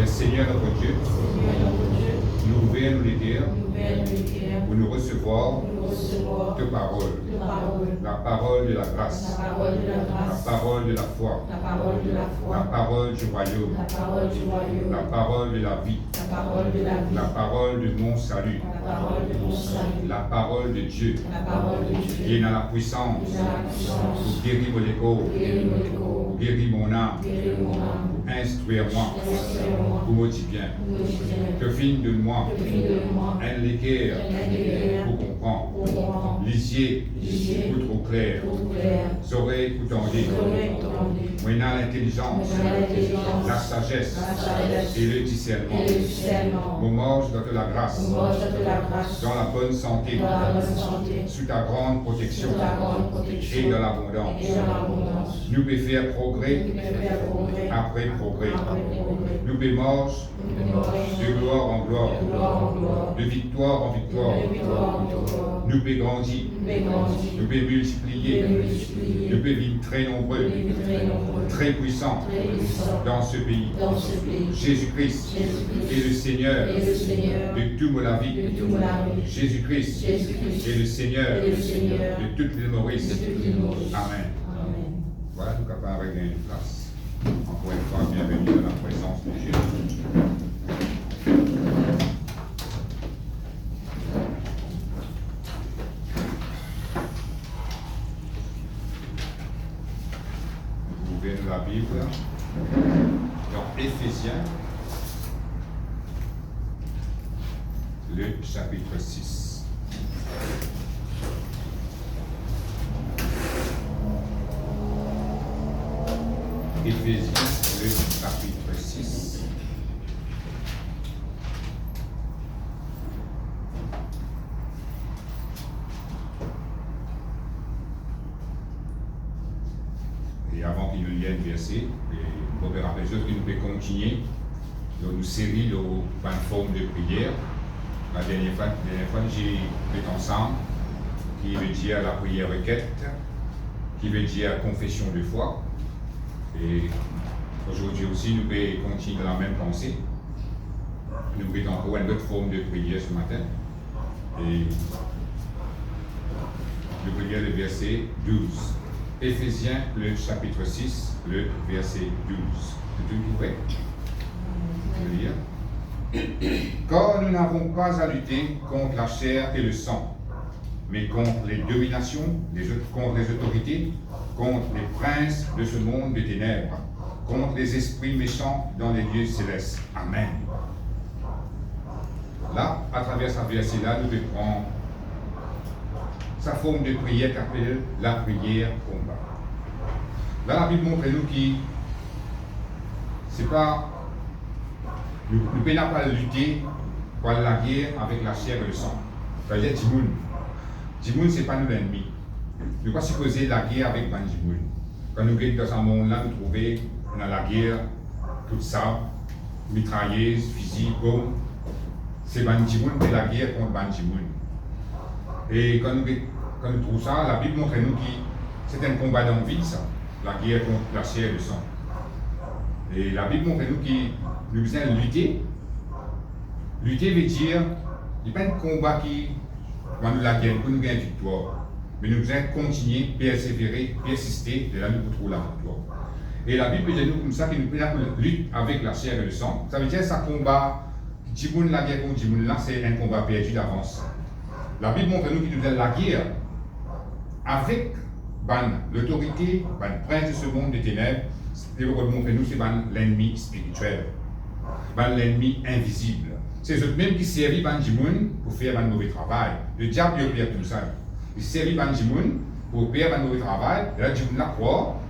Seigneur notre Dieu, nous ouvrons les cœurs pour nous recevoir de parole, la parole de la grâce, la parole de la foi, la parole du royaume, la parole de la vie, la parole de mon salut, la parole de Dieu qui est dans la puissance pour guérir les corps, pour guérir mon âme, pour instruire moi, pour me dire bien, que fin de moi, un l'équerre pour comprendre, lisier pour trop clair, oreilles pour tendre, maintenant l'intelligence, la sagesse et le discernement, mon mange dans la grâce, dans la bonne santé, sous ta grande protection et dans l'abondance. Nous pouvons faire progrès après progrès. Nous pouvons marcher de gloire en gloire, de victoire en victoire. Nous pouvons grandir, nous pouvons multiplier, nous pouvons vivre très nombreux, très puissants dans ce pays. Jésus-Christ est le Seigneur de toute la vie. Jésus-Christ est le Seigneur de toutes les Maurice. Amen. Voilà, tout capable de gagner une place. Encore une fois, bienvenue dans la présence de Jésus. Vous ouvrez la Bible dans Éphésiens, le chapitre 6. Éphésiens, le chapitre 6. Et avant qu'il nous lienne le verset, on peut rappeler que nous pouvons continuer dans une série de formes de prière. La dernière fois j'ai fait ensemble, qui veut dire la prière requête, qui veut dire confession de foi. Et aujourd'hui aussi, nous pouvons continuer dans la même pensée. Nous pouvons encore une autre forme de prière ce matin. Et nous pouvons lire le verset 12. Éphésiens, le chapitre 6, le verset 12. C'est tout prêt? Je vais lire. Car nous n'avons pas à lutter contre la chair et le sang, mais contre les dominations, contre les autorités, contre les princes de ce monde de ténèbres, contre les esprits méchants dans les lieux célestes. Amen. Là, à travers ce verset-là, nous prendre sa forme de prière qu'appelle la prière combat. Là, la Bible montre nous que c'est pas, nous ne pouvons pas lutter pour la guerre avec la chair et le sang. C'est-à-dire, Dimoun, ce n'est pas nous l'ennemi. Nous ne pouvons pas supposer la guerre avec Banjimoun. Quand nous sommes dans un monde-là, nous trouvons dans la guerre, tout ça, mitrailleuse, fusil, bombe. C'est Banjimoun qui est la guerre contre Banjimoun. Et quand nous trouvons ça, la Bible montre nous que c'est un combat d'envie, ça, la guerre contre la chair et le sang. Et la Bible montre nous que nous devons lutter. Lutter veut dire, il n'y a pas un combat qui va nous la guerre pour nous gagner une victoire. Mais nous devons continuer, persévérer, persister de là nous pour trouver la victoire. Et la Bible dit nous comme ça que nous pouvons lutter avec la chair et le sang. Ça veut dire que ça combat, Djimoun la guerre contre Djimoun là, c'est un combat perdu d'avance. La Bible montre nous que nous devons la guerre avec l'autorité, le prince de ce monde des ténèbres. Et vous montre nous c'est l'ennemi spirituel, l'ennemi invisible. C'est eux mêmes qui servent Banjimoun pour faire un mauvais travail. Le diable il opère tout ça. Il servent Banjimoun pour faire un mauvais travail. Et là, Djimoun la croit.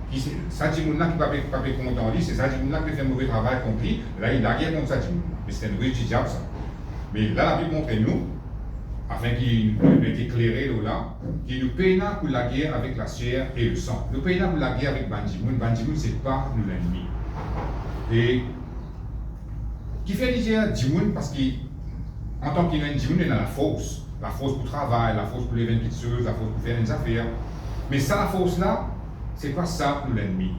Ça Djimoun là qui ne peut pas content lui, c'est ça Djimoun là qui fait un mauvais travail contre lui. Là, il a guerre contre ça Djimoun. Mais c'est un ruse du diable ça. Mais là, la Bible montre nous, afin qu'il nous ait éclairé là, qu'il nous paye pour la guerre avec la chair et le sang. Nous payons pour la guerre avec Banjimoun. Banjimoun, ce n'est pas nous l'ennemi. Et qui fait dire Djimoun parce qu'en tant qu'il y a Djimoun, il y a la force pour le travail, la force pour les 28 choses, la force pour faire des affaires. Mais ça, la force là, c'est pas ça pour l'ennemi.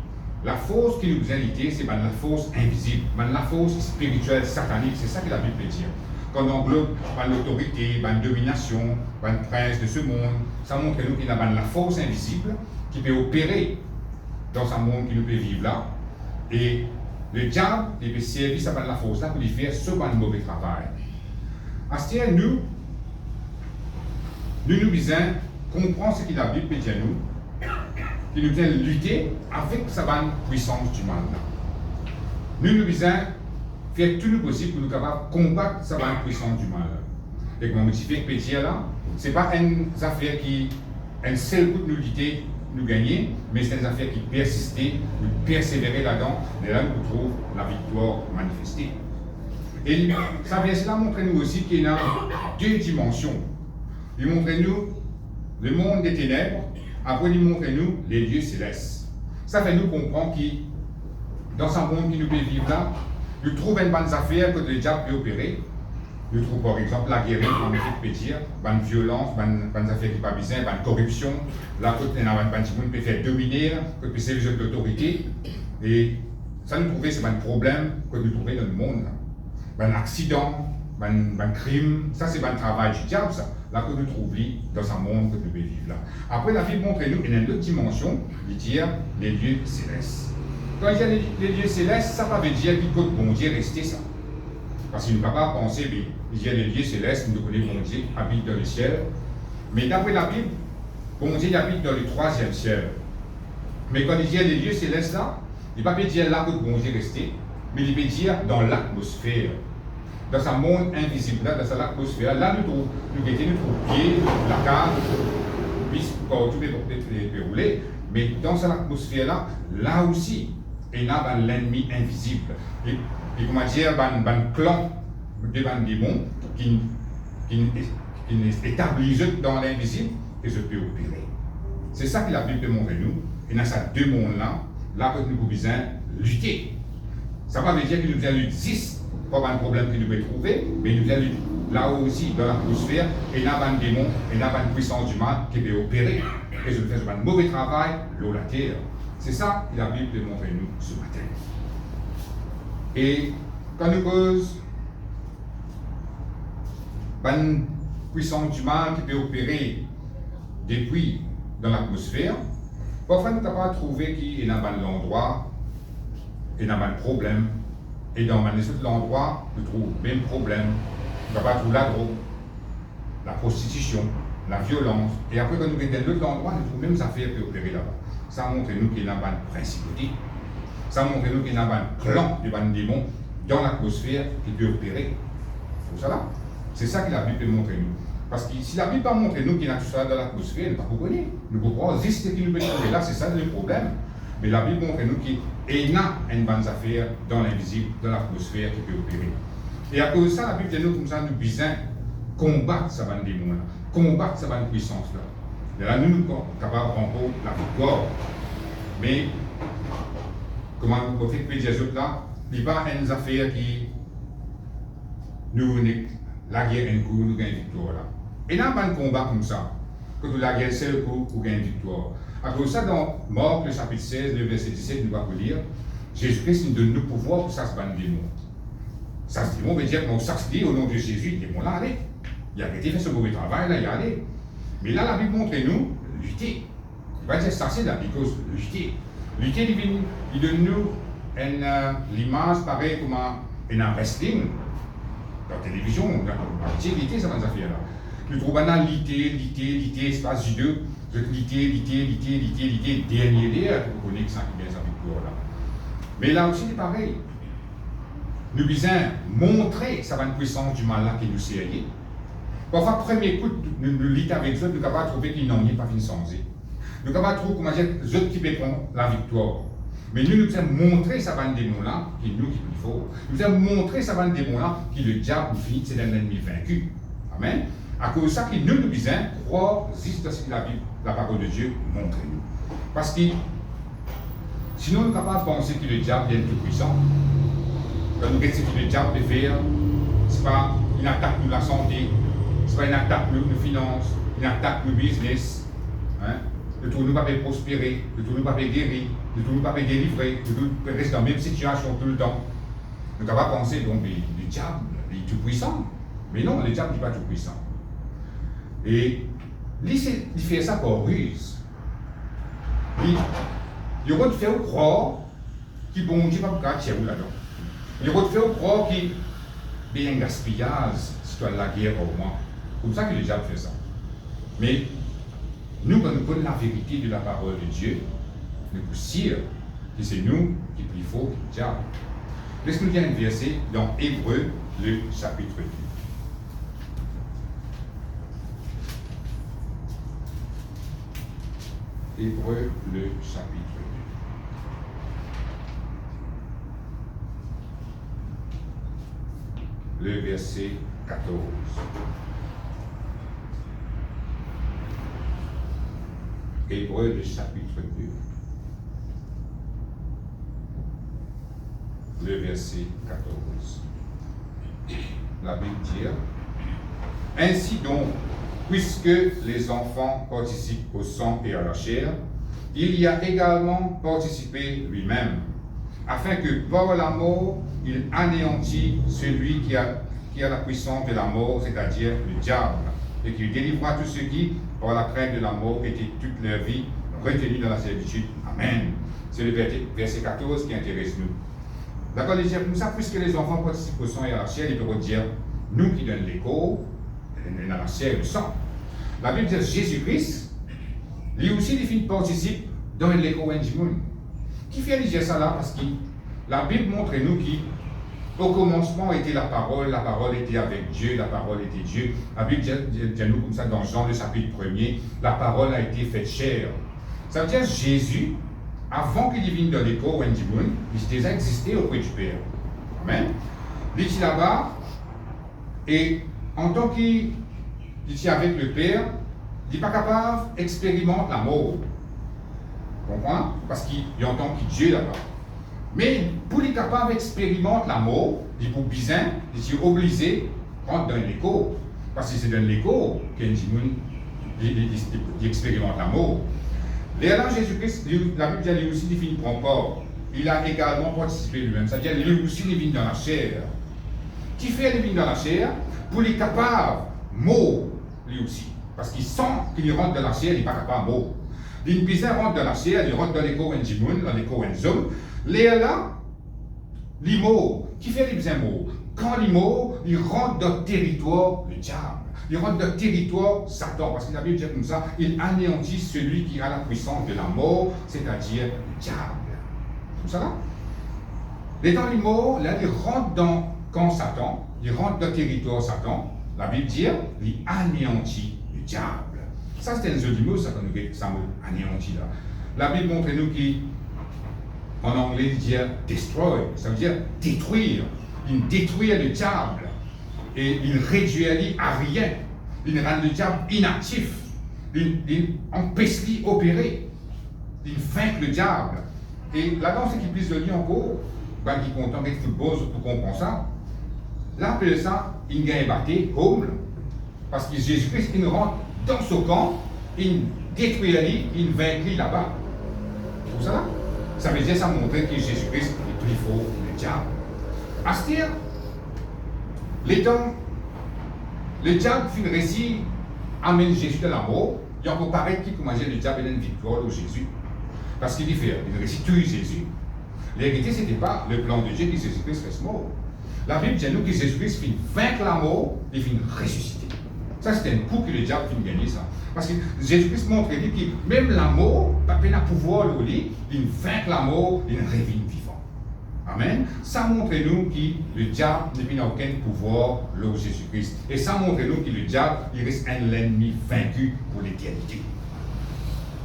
La force qui nous a lutter, c'est la force invisible, la force spirituelle, satanique, c'est ça que la Bible peut dire. Quand on englobe l'autorité, la domination, le prince de ce monde, ça montre nous qu'il y a la force invisible qui peut opérer dans ce monde qui nous peut vivre là. Et le diable, il peut servir ça la force là pour lui faire ce mauvais travail. À ce moment nous besoin comprendre ce que la Bible peut dire nous, qui nous vient lutter avec sa puissance du mal là. Nous besoin faire tout le possible pour nous capables combattre sa puissance du mal. Et comme je peut dire là, ce n'est pas une affaire qui, un seul coup de nous lutter, nous gagner, mais c'est une affaire qui persister, nous persévérer là-dedans, et là nous trouvons la victoire manifestée. Et ça vient cela montrer nous aussi qu'il y a deux dimensions. Il montre nous le monde des ténèbres, après il montre nous les lieux célestes. Ça fait nous comprendre que dans ce monde qui nous peut vivre là, nous trouvons une bonne affaire que le diable peut opérer. Nous trouvons par exemple la guerre, comme on peut dire, une violence, une affaire qui n'est pas besoin, une corruption, là que nous peut faire dominer, que peut servir l'autorité. Et ça nous trouvons, c'est un problème que nous trouvons dans le monde. Un accident, un crime, ça c'est un travail du diable, ça. Là que nous trouvons dans un monde que nous pouvons vivre là. Après, la Bible montre nous, il y a une autre dimension, il dit les lieux célestes. Quand il y a les lieux célestes, ça ne veut dire qu'il faut bon Dieu rester ça. Parce qu'il ne va pas penser, mais il y a les lieux célestes, nous connaissons bon Dieu, habite dans le ciel. Mais d'après la Bible, bon Dieu habite dans le troisième ciel. Mais quand il y a les lieux célestes là, il ne va pas dire là que bon Dieu rester, mais il veut dire dans l'atmosphère. Dans ce monde invisible, là, dans l'atmosphère, là nous trouvons pied, la case, tout peut rouler, mais dans cette atmosphère-là, là aussi, il y a l'ennemi invisible. Et comment dire, un clan de démons qui établissent dans l'invisible et se peut opérer. C'est ça que la Bible montre nous. Et dans ces deux mondes-là, là que nous pouvons besoin lutter. Ça ne veut pas dire que nous devons lutter pas un problème que nous pouvons trouver, mais nous devons lutter là aussi, dans l'atmosphère, et il y a un démon, et il y a une puissance du mal qui peut opérer. Et je fais un mauvais travail, l'eau, la terre. C'est ça que la Bible peut montrer nous ce matin. Et quand nous cause une puissance du mal qui peut opérer depuis dans l'atmosphère, parfois nous sommes capables de trouver qu'il y a un endroit, il y a un problème, et dans un autre endroit, nous trouvons le même problème. Nous sommes capables de trouver la drogue, la prostitution, la violence. Et après, quand nous sommes dans l'autre endroit, nous trouvons les mêmes affaires qui opérer là-bas. Ça montre nous qu'il y a une principauté. Ça montre nous qu'il y a un clan de démons dans l'atmosphère qui peut opérer. C'est ça là. C'est ça que la Bible peut montrer nous. Parce que si la Bible pas montre nous qu'il y a tout ça dans l'atmosphère, nous ne pouvons pas connaître. Nous pouvons pas juste ce qui nous peut trouver là, c'est ça le problème. Mais la Bible montre nous qu'il y a une bonne affaire dans l'invisible, dans l'atmosphère qui peut opérer. Et à cause de ça, la Bible dit nous comme ça, nous besoin combattre ces démons là, combattre ces puissances là. Et là, nous sommes capables de remporter la victoire. Mais, comment vous pouvez dire là, il n'y a pas une affaire qui nous la guerre un coup, nous gagnons une victoire là. Et là, pas un combat comme ça. Quand la guerre seul coup, vous gagnez une victoire. À cause de ça, dans Marc, le chapitre 16, le verset 17, nous allons lire, Jésus-Christ nous donne le pouvoir pour ça se battre des démons. Ça se démon veut dire qu'on s'abstient au nom de Jésus, les démons là, allez. Il a arrêté de faire ce mauvais travail, là, il a allé. Mais là, la Bible montre nous, lutter. Il va dire ça, c'est la Bible, lutter. Lutter, il donne nous l'image pareille comme un wrestling. Dans la télévision, on a lutter, ça va nous faire là. Nous trouvons maintenant lutter, espace judo, lutter, dernier l'air, vous connaissez ça qui vient sa victoire là. Mais là aussi, c'est pareil. Nous devons montrer ça va une puissance du mal là qui nous sert. Parfois, premier coup, nous luttons avec eux, nous sommes capables de trouver qu'ils n'ont pas fini sans eux. Nous sommes capables de trouver comment dire, les autres qui prennent la victoire. Mais nous devons montrer ça va un démon là, qui nous qui est fort. Nous devons montrer ça va un démon là, qui le diable finit, c'est un ennemi vaincu. Amen. À cause de ça, nous devons croire juste à ce que la parole de Dieu montre nous. Parce que sinon, nous sommes capables de penser que le diable est tout puissant. Quand nous regardons ce que le diable peut faire, ce n'est pas une attaque pour la santé, ce n'est pas une attaque pour nos finances, une attaque pour le business. Hein? Le tour nous pas prospérer, le tour nous pas guérir. de toujours pas délivrer, de toujours rester dans la même situation tout le temps. Donc on va penser donc le diable, il est tout puissant. Mais non, le diable n'est pas tout puissant. Et il fait ça pour ruse. Il va te faire croire qu'il bon Dieu va pas gâcher là-dedans. Il va te faire croire qu'il y a un gaspillage si tu as la guerre au moins. C'est comme ça que le diable fait ça. Mais nous, quand nous connaissons la vérité de la parole de Dieu, nous pouvons dire que c'est nous qui plus fort que le diable. Laisse-nous lire un verset dans Hébreux, le chapitre 2. Hébreux, le chapitre 2. Le verset 14. Hébreux, le chapitre 2. Le verset 14. La Bible dit: ainsi donc, puisque les enfants participent au sang et à la chair, il y a également participé lui-même, afin que par la mort, il anéantit celui qui a la puissance de la mort, c'est-à-dire le diable, et qu'il délivrera tous ceux qui, par la crainte de la mort, étaient toute leur vie retenus dans la servitude. Amen. C'est le verset 14 qui intéresse nous. D'accord, les dire comme ça, puisque les enfants participent au sang et à la chair, ils peuvent dire, nous qui donnons l'écho, dans la chair et le sang. La Bible dit Jésus-Christ, lui aussi, il participe dans l'écho Wenjimun. Qui fait dire ça là? Parce que la Bible montre nous qu'au commencement était la parole était avec Dieu, la parole était Dieu. La Bible dit nous comme ça dans Jean le chapitre 1er, la parole a été faite chair. Ça veut dire Jésus, avant qu'il vienne dans l'écho Wenjimun, il déjà existé auprès du Père. Amen. Il est là-bas, et en tant qu'il est avec le Père, il n'est pas capable d'expérimenter la mort. Vous comprenez? Parce qu'il entend que Dieu est là-bas. Mais pour être capable d'expérimenter la mort, il est bizarre, il est obligé de rentrer dans l'écho. Parce que c'est dans l'écho qu'il expérimente la mort. Et là, Jésus-Christ, la Bible dit lui aussi, il ne prend pas. Il a également participé lui-même. C'est-à-dire lui aussi, il vient dans la chair. Qui fait il vient dans la chair pour être capable de mort, lui aussi. Parce qu'il sent qu'il rentre dans la chair, il n'est pas capable de mort. Il rentre dans la chair, il rentre dans l'écho Wenjimun, dans l'écho Wenzom. Là, il mort. Qui fait les besoins mort? Quand il mort, il rentre dans le territoire du diable. Il rentre dans le territoire Satan. Parce que la Bible dit comme ça, il anéantit celui qui a la puissance de la mort, c'est-à-dire le diable. Comme ça là? L'étant il mort, là, il rentre dans quand Satan, il rentre dans le territoire Satan. La Bible dit, il anéantit le diable. Ça, c'est un joli mot, ça me anéantit là. La Bible montre nous qu'en anglais, il dit destroy, ça veut dire détruire. Il détruit le diable et il réduit à rien. Il rend le diable inactif. Il empêche lui opérer. Il vainc le diable. Et là-dedans, ce qui plus de lui encore, ben, qui est content d'être football pour comprendre ça, là, appelle ça, il gagne batté, home, parce que Jésus-Christ, il rentre dans ce camp, il détruit la vie, il vainc là-bas. C'est pour ça là? Ça veut dire, ça montre que Jésus-Christ est plus fort que le diable. À ce dire, le diable fait une récit, amène Jésus dans la mort, il encore paraît qu'il commence le diable et une victoire de Jésus. Parce qu'il fait une récit tue Jésus. La vérité, ce n'était pas le plan de Dieu que Jésus-Christ reste mort. La Bible dit nous que Jésus-Christ finit vaincre la mort et finit ressusciter. Ça, c'est un coup que le diable finit gagner ça. Parce que Jésus-Christ montre que même la mort, pas peine à pouvoir le lit, il vaincre la mort, il revient vivant. Amen. Ça montre nous que le diable n'a aucun pouvoir sur Jésus-Christ. Et ça montre nous que le diable, il reste un ennemi vaincu pour l'éternité.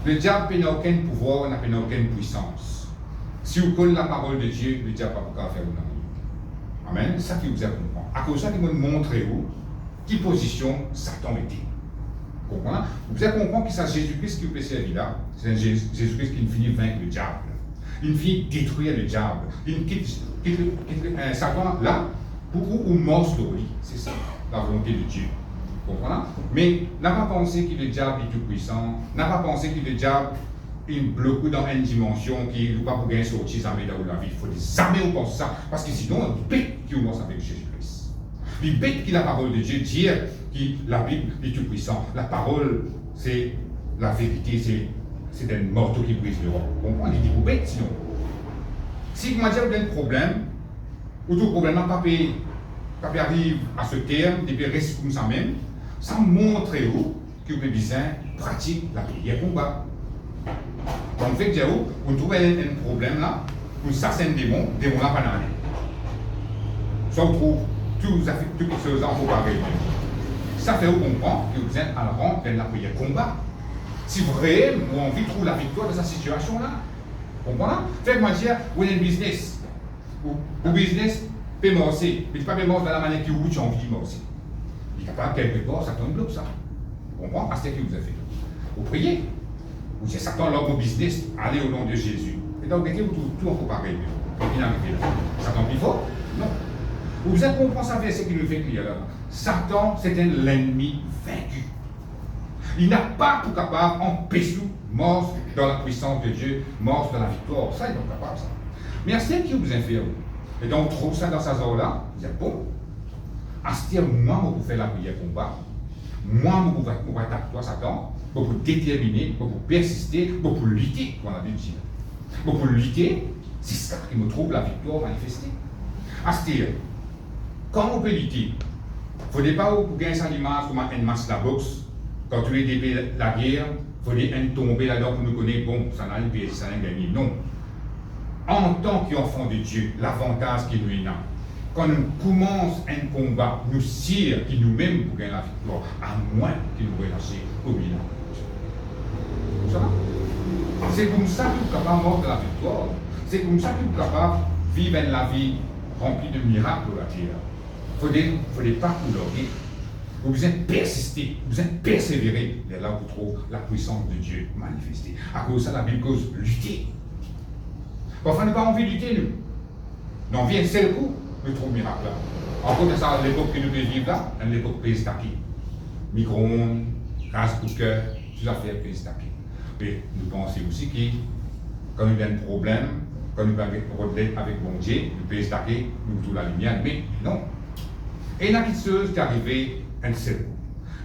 Le diable n'a aucun pouvoir, n'a aucune puissance. Si vous connaissez la parole de Dieu, le diable n'a pas pouvoir faire une vie. Amen. C'est ça qui vous a compris. À cause de ça, il va montrer où, quelle position Satan était. Vous comprenez? Vous avez compris que c'est Jésus-Christ qui vous peut servir là. C'est Jésus-Christ qui finit vaincre le diable. Il finit détruire le diable. Il quitte Satan là pour ou mort sur lui. C'est ça, la volonté de Dieu. Vous comprenez? Mais n'a pas pensé que le diable est tout puissant. N'a pas pensé que le diable il bloque dans une dimension qui ne pas pour gagner sortir jamais dans la vie. Il faut jamais on pense ça. Parce que sinon, il bête qui commence avec Jésus-Christ. Il bête qui la parole de Dieu, dire que la Bible est tout puissant. La parole, c'est la vérité, c'est un morceau qui brise le roi. Vous comprenez? Il dit, vous bête sinon. Si vous m'avez un problème, ou tout problème n'a pas arrive à ce terme, et puis reste comme ça même, ça montre où que vous avez besoin de pratiquer la prière combat. Donc, fait que vous trouvez un problème là, pour ça c'est un démon n'a pas d'aller. Ça vous trouve toutes les choses en faut pas régler. Ça fait vous comprendre que vous êtes à la rente de la prière combat. Si vraiment vous avez envie de trouver la victoire dans cette situation là, vous comprenez? Faites-moi dire, vous avez un business, ou business peut morcer, mais pas morcer dans la manière que vous avez envie de morcer. Il est capable quelque part, ça tombe bloc ça. Vous comprenez? Parce que vous avez fait. Vous priez. Vous dites, Satan, leur bon business, allez au nom de Jésus. Et donc, vous trouvez tout en comparé. Et puis, là, Satan plus fort? Non. Vous avez compris ça verset qui nous fait crier là. Satan, c'est l'ennemi vaincu. Il n'a pas pour capable d'empêcher mort dans la puissance de Dieu, mort dans la victoire. Ça, il n'est pas capable, ça. Mais à ce qui vous infère, et donc, trouve ça dans sa zone-là, vous êtes bon. À ce qui moi, vous faites la prière combat. Moi, vous pouvez attaquer toi, Satan, pour déterminer, pour persister, pour lutter, comme on a dit. Pour lutter, c'est ça qui me trouve la victoire manifestée. À ce dire, quand on peut lutter, il ne faudrait pas pour gagner sa image comme un match de la boxe. Quand tu es début la guerre, il faudrait tomber là-dedans pour nous connaître, bon, ça n'a pas ça n'a gagné. Non. En tant qu'enfant de Dieu, l'avantage qui nous est là, quand nous commençons un combat, nous sire qui nous-mêmes pour gagner la victoire, à moins qu'il nous relâche au milieu. Ça va? C'est comme ça que nous sommes capables de mordre la victoire. C'est comme ça que nous sommes capables de vivre la vie remplie de miracles à la terre. Il ne faut pas couler. Vous êtes persisté, vous êtes persévéré. Et là, vous trouvez la puissance de Dieu manifestée. À cause de ça, la Bible cause lutter. Parfois, nous n'avons pas envie de lutter, nous. Mais on vient un seul coup, nous trouvons le miracle là. En contre, ça, l'époque que nous vivons là, c'est l'époque préhistorique. Micro-ondes, gaz cooker, tout ça fait préhistorique. Mais nous pensons aussi que quand nous avons un problème, quand nous avons un problème avec bon Dieu, nous préhistorique, nous trouvons la lumière, mais non. Et il y a quelque chose qui est arrivé un seul coup.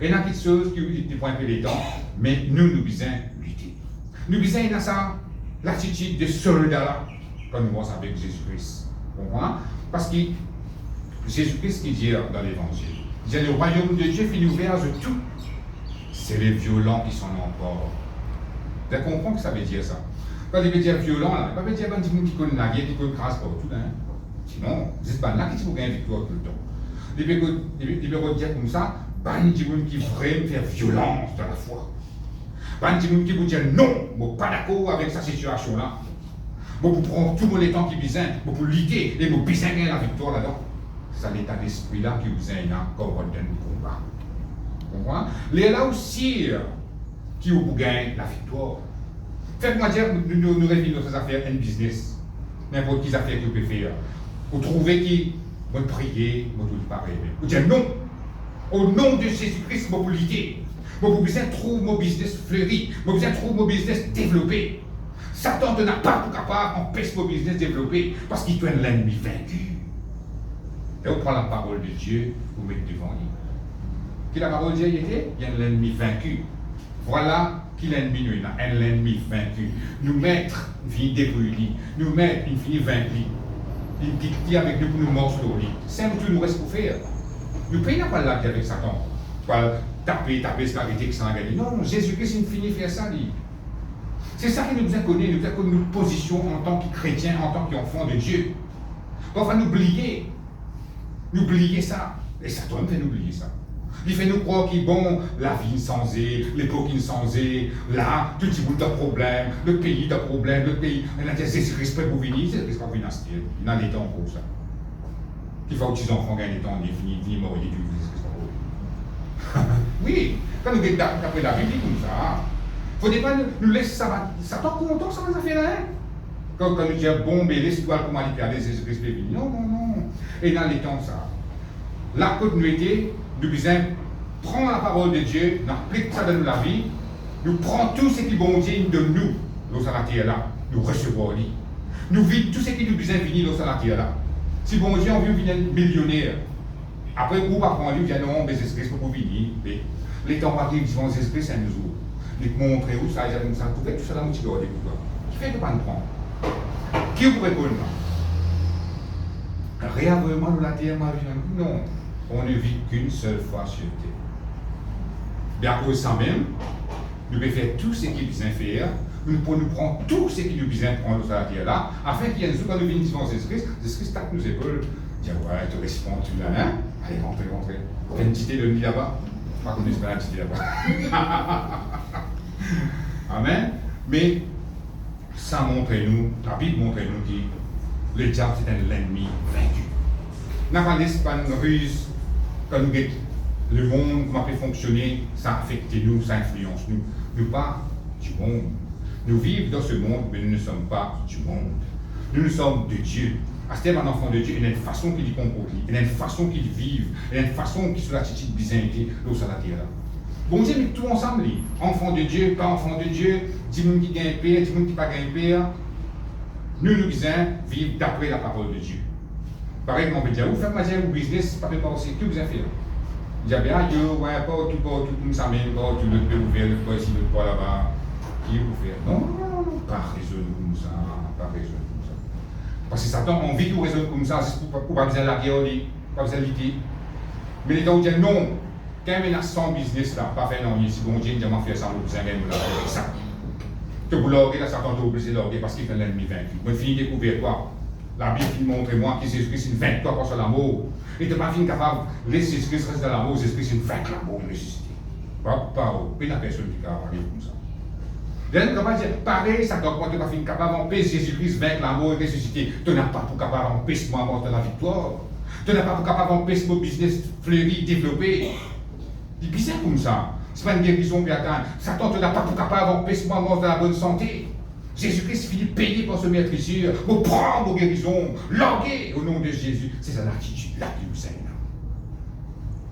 Et il y a quelque chose qui est point peu les temps, mais nous devons lutter. Nous devons dans ça l'attitude de soldat là, quand nous sommes avec Jésus-Christ. Vous comprenez? Parce que Jésus-Christ qui dit dans l'Évangile, il dit le royaume de Dieu finit ouvert de tout. C'est les violents qui sont encore. Vous comprenez que ça veut dire ça? Quand il veut dire violent, là, il ne veut pas dire des gens qui connaissent la guerre, qui connaissent grâce partout. Hein? Sinon, c'est pas là qui vous gagner victoire tout le temps. Il veut dire comme ça, des gens qui vraiment faire violence dans la foi. Des gens qui vous disent non, je ne suis pas d'accord avec cette situation-là. Vous prenez tout le temps qui besoin, vous lutter et vous besoin gagner la victoire là-dedans. C'est l'état d'esprit-là qui vous aide comme on donne le combat. Vous comprenez? Les là aussi qui vous gagnent la victoire. Faites-moi dire, nous réunissons nos affaires en business. N'importe quelle affaire que vous pouvez faire. Vous trouvez qui vous priez, vous ne pas rêver. Vous dites non. Au nom de Jésus-Christ, vous lutter. Vous besoin de trouver mon business fleuri. Vous besoin de trouver mon business développé. Satan n'a pas pour capable d'empêcher mon business développé parce qu'il est l'ennemi vaincu. Et vous prenez la parole de Dieu, vous mettez devant lui. Qui la parole de Dieu était? Il y a l'ennemi vaincu. Voilà qui l'ennemi nous a, un ennemi vaincu. Nous mettre une fille débrouillée, nous mettre une fille vaincue. Il dit avec nous pour nous morceler au lit. C'est un tout nous reste pour faire. Nous payons pas la vie avec Satan. Pas taper, scarité, que ça a gagné. Non, Jésus-Christ, il finit faire ça, lui. C'est ça qui nous a connu, nous a connu notre position en tant que chrétien, en tant qu'enfant de Dieu. Enfin, nous oublier ça. Et Satan fait nous oublier ça. Il fait nous croire qu'il bon, la vie sans l'époque sans là, tout le monde a problème, le pays a problème, le pays, il a des respect pour venir, c'est respect pour venir, il y a des temps pour ça. Il faut que les enfants gagnent des temps, ils finissent mort, ils disent, oui, quand nous regardons après la Bible, comme ça, il ne faut pas nous laisser ça, Satan content, ça va faire rien. Quand nous disons, bon, mais l'histoire, comment il perd les respect, non. Et dans les temps, ça, la continuité, nous devons prendre la parole de Dieu, nous appliquons ça dans la vie, nous prenons tout ce qui est bon Dieu de nous, l'eau sur la terre là, nous recevons lui. Nous vivons tout ce qui nous besoin venir l'eau sur la terre là. Si bon Dieu, on veut venir millionnaire, après, où va prendre lui, il non, mais c'est ce pour venir. Les temps arrivent, ils vont s'exprimer, c'est un jour. Les montrer où ça, ils ont ça, tout ça dans mon petit doigt. Qui fait que pas nous prendre? Qui vous répond? Réavouement de la terre, ma vie, non. On ne vit qu'une seule fois sur terre. Bien à cause de ça même, nous pouvons faire tout ce qui est besoin de faire, nous pouvons prendre tout ce qui est besoin de prendre sur la terre là, afin qu'il y ait un jour quand nous venons devant Jésus-Christ tape nos épaules, dire ouais, tu réponds, tu l'as, hein? Allez, rentrez. Fais une petite de là-bas. Pas qu'on ne pas la petite là-bas. Amen. Mais ça montre-nous, la Bible montre-nous que le diable c'est un ennemi vaincu. N'a pas une ruse quand nous guettons le monde, comment peut fonctionner, ça affecte nous, ça influence nous. Nous pas du monde. Nous vivons dans ce monde, mais nous ne sommes pas du monde. Nous sommes de Dieu. À ce terme, un enfant de Dieu, il y a une façon qu'il comporte, il y a une façon qu'il vive, il y a une façon qu'il soit l'attitude bizarreté, l'eau sur la terre là. Bon Dieu, mais tout ensemble, enfant de Dieu, pas enfant de Dieu, dis monde qui gagne père, dis monde qui pas gagne père. Nous besoin vivre d'après la parole de Dieu. Pareil, on peut dire, vous faites ma un business, pas de penser, que vous avez fait. Il y a bien, ouais, pas tout comme ça, même, pas tout le peut ouvert, le pas ici, le pas là-bas. Qui vous fait? Non, pas raisonner comme ça, pas raisonner comme ça. Parce que Satan, on vit qu'on raisonne comme ça, c'est pour pas besoin de la guerre, pas besoin de lutter. Mais les gens disent non, quand il y a 100 business là, pas faire non, si bon Dieu, il m'a fait ça, vous besoin de ça. Que vous l'orguez, là, Satan est obligé de l'orguer parce qu'il est l'ennemi vaincu. Moi, je finis de découvrir quoi? La Bible montre-moi que Jésus-Christ est vainqueur contre l'amour. Et de pas fin capable de laisser Jésus-Christ rester dans l'amour, Jésus-Christ est vainqueur l'amour, ressuscité. Pas la personne qui a parlé comme ça. Dès qu'on va dire, pareil, ça doit pas fin capable d'empêcher Jésus-Christ vaincre l'amour et ressuscité. Tu n'as pas pour capable d'empêcher moi avoir de la victoire. Tu n'as pas pour capable d'empêcher mon business fleurir, développer. C'est bizarre comme ça. C'est pas une guérison qui atteint. Satan, tu n'as pas pour capable d'empêcher moi avoir de la bonne santé. Jésus-Christ finit payer pour se mettre ici, pour prendre vos guérisons, languer au nom de Jésus. C'est ça l'attitude-là qui nous aide.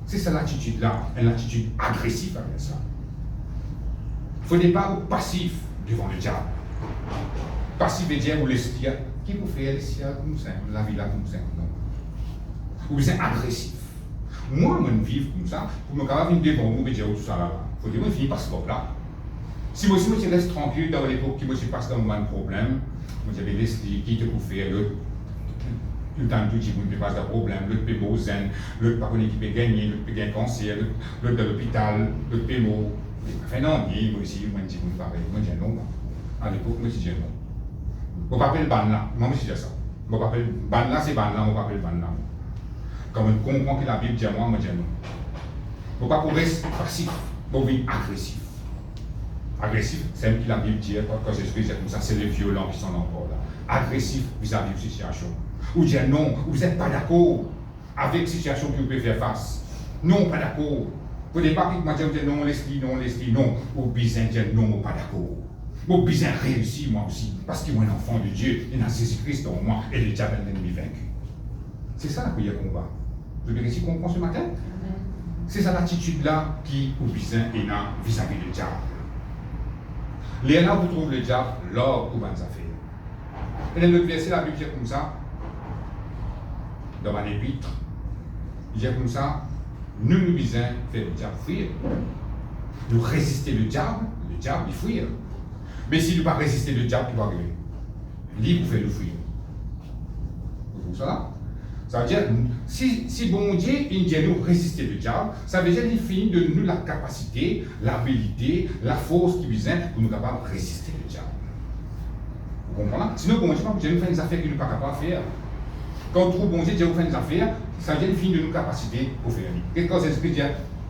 C'est ça l'attitude-là, une attitude agressive avec ça. Il ne faut pas être passif devant le diable. Passif veut dire ou l'esprit, qui vous fait l'esprit comme ça, la vie là comme ça, non. Ou c'est agressif. Moi, je vis comme ça, pour me capable de devant vous, je dire tout ça là. Il faut que je finisse par ce là. Si moi je reste tranquille dans l'époque qui me passe dans un problème, vous avez l'esprit qui te peut faire le temps tout qui me passe un problème, l'autre peut beau zen, l'autre par contre qui peut gagner, l'autre peut gagner cancer, l'autre dans l'hôpital, l'autre peut mort. Enfin non, moi aussi, moi je dis pareil, moi je dis non. À l'époque, moi je dis non. Je ne m'appelle ban là, moi je dis ça. Je m'appelle ban là, c'est ban là, je m'appelle ban là. Quand on comprend que la Bible dit moi, je dis non. Je ne pas pour rester passif, pour être agressif. Agressif, c'est ce que la Bible dit, quand j'explique comme ça, c'est les violents qui sont encore là. Agressif vis-à-vis de la situation. Ou dire non, vous n'êtes pas d'accord avec la situation que vous pouvez faire face. Non, pas d'accord. Vous ne pouvez pas dire non, l'esprit, non. Ou bien dire non, pas d'accord. Ou bien réussir moi aussi, parce que moi, un enfant de Dieu, il y a Jésus-Christ en moi, et le diable est l'ennemi vaincu. C'est ça la prière qu'on va. Vous avez réussi à comprendre ce matin? C'est ça l'attitude-là qui, ou bien, est là vis-à-vis du diable. Là, vous trouvez le diable lors où vous affaires. Et dans le verset, la Bible dit comme ça, dans mon épître, il dit comme ça, nous devons faire le diable fuir. Nous résister le diable il fuir. Mais si nous ne pas résister le diable, il va arriver. Lui, vous fait le fuir. Vous comprenez ça? Ça veut dire, si bon Dieu, il dit nous résister le diable, ça veut dire qu'il finit de nous la capacité, l'habilité, la force qui vient pour nous capables de résister le diable. Vous comprenez? Sinon, bon Dieu nous fait des affaires qu'il n'est pas capable de faire. Quand on trouve bon Dieu nous fait des affaires, ça veut dire qu'il finit de nous capacité pour faire. Et quand l'Esprit dit,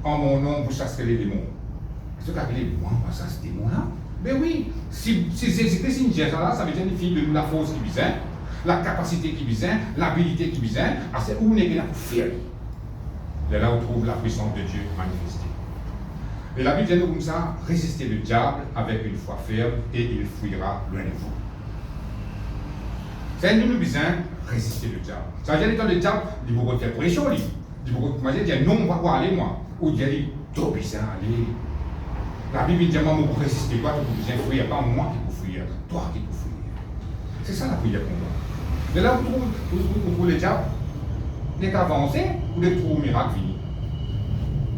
en mon nom, vous chasserez les démons. Est-ce que vous avez les démons, on va chasser ces démons-là? Ben oui, si Jésus-Christ dit ça, ça veut dire qu'il finit de nous la force qui vient. La capacité qui vient, l'habilité qui vient, c'est où on est là pour faire. C'est là où on trouve la puissance de Dieu manifestée. Et la Bible dit comme ça, résistez le diable avec une foi ferme et il fuira loin de vous. C'est nous besoin résister le diable. Ça veut dire que le diable, il vous faire pression, il vous dire non, on va pas aller moi. Ou il dit, trop bizarre, allez. La Bible dit, moi, vous résister quoi, vous besoin fuir, pas moi qui vous fuir. prière. Toi qui peux fouiller. C'est ça la prière qu'on voit. Mais là, vous trouvez le diable, dès qu'avancé, vous le trouvez au miracle fini.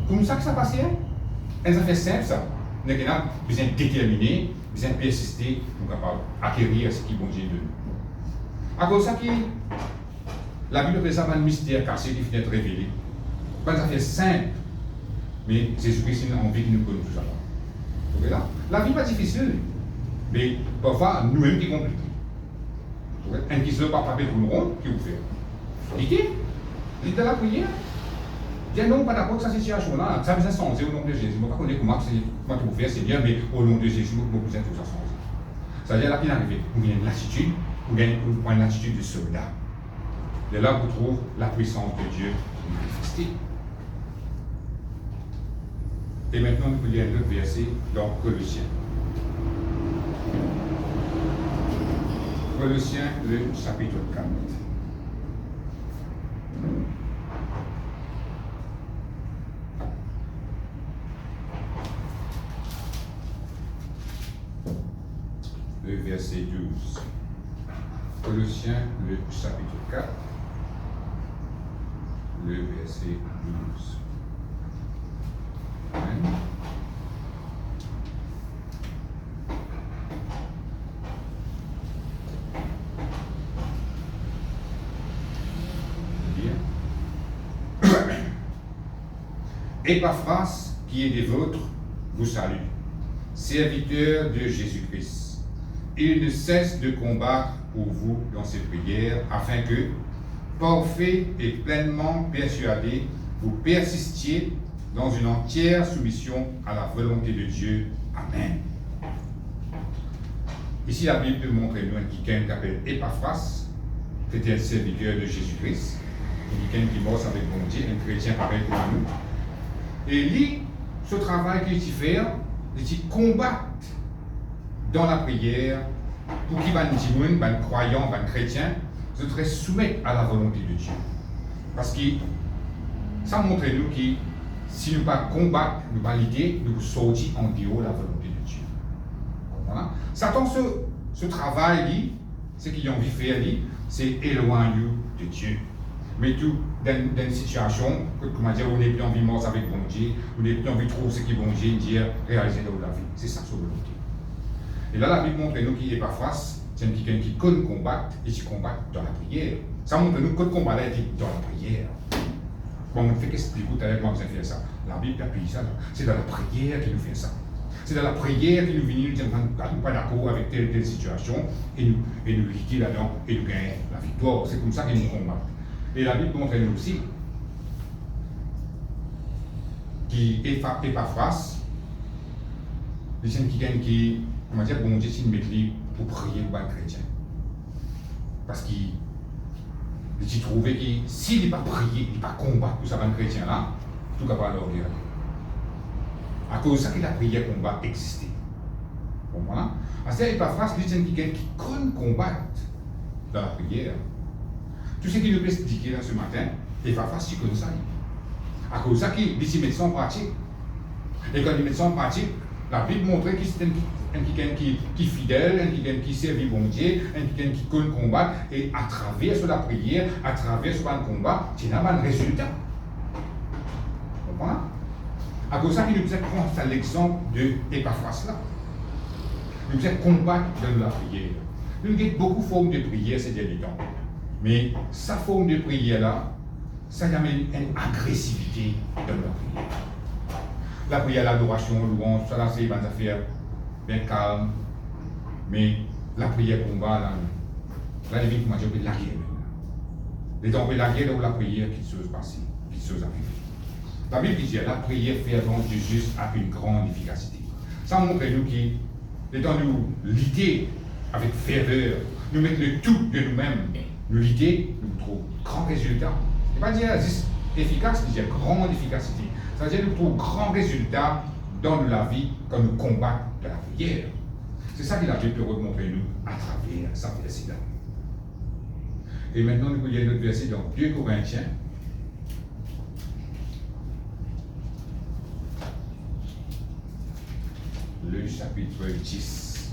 Comme ça que ça passait. Et ça fait simple ça. Nous avons besoin de déterminer, besoin de persister pour capable acquérir ce qui est bon Dieu de nous. À cause de ça, la Bible fait ça un mystère caché qui finit de révéler. Pas ça fait simple, mais Jésus-Christ a envie que nous connaissions tout ça. Vous voyez là? La vie n'est pas difficile, mais parfois nous-mêmes qui compliquons. Un qui se veut pas papier pour le rond, qui vous fait? Dites de la prière. Dieu non, pas d'accord avec cette situation-là. Ça besoin de changer au nom de Jésus. Je ne sais pas comment vous faites, c'est bien, mais au nom de Jésus, vous avez besoin de tout ça changer. C'est-à-dire, là, qu'il arrive, vous avez une attitude, vous avez une attitude de soldat. Et là, vous trouvez la puissance de Dieu manifestée. Et maintenant, nous pouvons lire un autre verset dans Colossiens. Colossiens, le chapitre 4. Le verset 12. Colossiens, le chapitre 4, le verset 12. Amen. Épaphras, qui est des vôtres, vous salue, serviteur de Jésus-Christ. Il ne cesse de combattre pour vous dans ses prières, afin que, parfait et pleinement persuadé, vous persistiez dans une entière soumission à la volonté de Dieu. Amen. Ici, la Bible peut montrer nous quelqu'un qui appelle Épaphras, qui était un serviteur de Jésus-Christ, quelqu'un qui bosse avec bon Dieu, un chrétien pareil comme nous. Et lui, ce travail qu'il fait, il combat dans la prière pour qu'il va nous dire, un croyant, un chrétien, se très soumettre à la volonté de Dieu. Parce que ça montre nous que si nous ne pas combattre, nous pas l'idée, nous sortir en dehors de la volonté de Dieu. Voilà. Satan, ce travail, ce qu'il a envie de faire, c'est éloigner de Dieu. Mais tout dans une situation, comment dire, on n'est plus envie de mort avec bon Dieu, on n'est plus envie de trouver ce qui est bon Dieu, dire, réaliser dans la vie. C'est ça sa volonté. Et là, la Bible montre nous qu'il n'est pas face, c'est quelqu'un qui connaît combattre et qui combat dans la prière. Ça montre nous que le combat est dans la prière. Bon, on fait qu'expliquer tout à l'heure comment vous avez fait ça. La Bible appuie ça. C'est dans la prière qu'il nous fait ça. C'est dans la prière qu'il nous vient nous dire nous ne sommes pas d'accord avec telle situation et nous lutter là-dedans et nous gagner la victoire. C'est comme ça qu'il nous combat. Et la Bible montre nous aussi qui Épaphras, les gens qui comment dire, bon Dieu, c'est une méthode pour prier pour un chrétien. Parce qu'il trouvait que s'il n'est pas prié, il n'est pas combattre pour ça, un chrétien là, tout cas pas leur dire. À cause de ça que la prière combat existait. Bon, voilà. À ce Épaphras, les gens qui connaissent combattre dans la prière. Tout ce qu'il nous peut expliquer là ce matin, Épaphras, tu connais ça. À cause de ça qu'il met ça en pratique. Et quand il met ça en pratique, la Bible montrait que c'est quelqu'un qui est fidèle, quelqu'un qui servit bon Dieu, quelqu'un qui connaît combattre, et à travers la prière, à travers ce combat, tu n'as pas de résultat. Vous comprenez? À cause de ça, il nous prend l'exemple de Épaphras là. Nous devons combattre dans la prière. Nous avons beaucoup de formes de prière ces derniers temps. Mais sa forme de prière là, ça amène une agressivité dans la prière. La prière, l'adoration, louange, ça là c'est une affaire bien calme. Mais la prière combat là, la divine comment dire, on peut la guerre. Les temps on peut la guerre dans la prière qui se passe, qui se arrive. La Bible dit la prière fervente du juste a une grande efficacité. Ça montre nous qui, les temps nous lutter avec ferveur, nous mettre le tout de nous-mêmes, nous lutter, nous trouvons grand résultat. Il ne pas dire juste efficace, il dit grande efficacité. C'est-à-dire nous trouvons grand résultat dans la vie quand nous combattons de la prière. C'est ça que la Bible peut montrer nous à travers sa verset-là. Et maintenant, nous pouvons lire notre verset dans 2 Corinthiens. Le chapitre 10.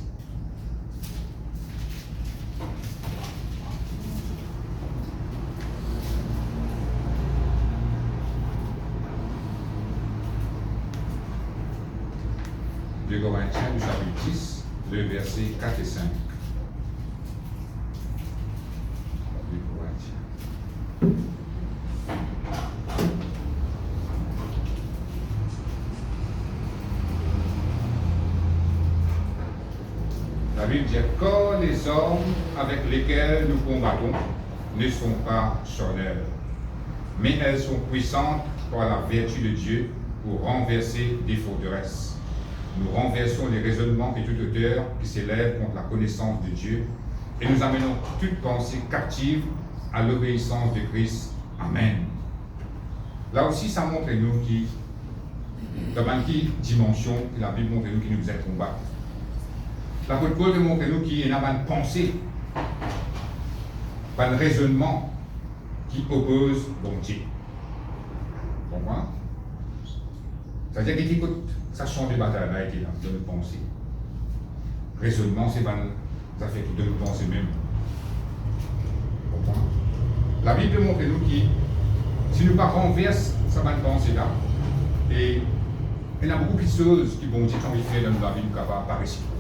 2 Corinthiens, du chapitre 10, le verset 4 et 5. 2 Corinthiens. La Bible dit que les hommes avec lesquels nous combattons ne sont pas charnels, mais elles sont puissantes par la vertu de Dieu pour renverser des forteresses. Nous renversons les raisonnements et toute hauteur qui s'élèvent contre la connaissance de Dieu et nous amenons toute pensée captive à l'obéissance de Christ. Amen. Là aussi, ça montre nous qui, dans quelle dimension la Bible montre nous qui nous faisait combattre. L'apôtre Paul montre nous qu'il y a une pensée, un raisonnement qui oppose bon Dieu. Vous comprenez? C'est-à-dire qu'il écoute, ça change de bataille là, de notre pensée. Raisonnement, c'est une affaire de notre pensée même. Vous comprenez? La Bible montre nous que si nous pas renverse sa bonne pensée là, et il y a beaucoup de choses qui vont dire qu'on fait dans la vie, nous capables par réciproque.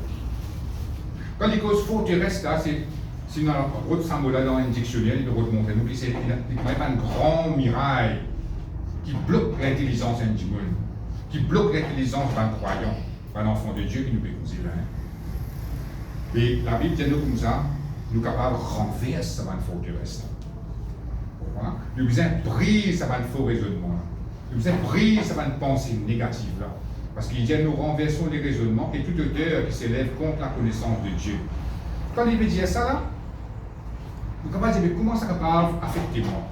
Quand les causes forteresses là, c'est dans l'autre symbole là dans un dictionnaire, il peut montrer nous que c'est un grand mirail qui bloque l'intelligence individuelle, qui bloque l'intelligence d'un croyant, d'un enfant de Dieu qui nous peut causer là. Et la Bible dit nous comme ça, nous sommes capables de renverser sa forteresse. Nous besoin brise sa faux raisonnement. Nous besoin brise sa pensée négative là. Parce qu'il dit nous renversons les raisonnements et toute hauteur qui s'élève contre la connaissance de Dieu. Quand il veut dire ça là, nous sommes capables de dire mais comment ça capable affecter moi?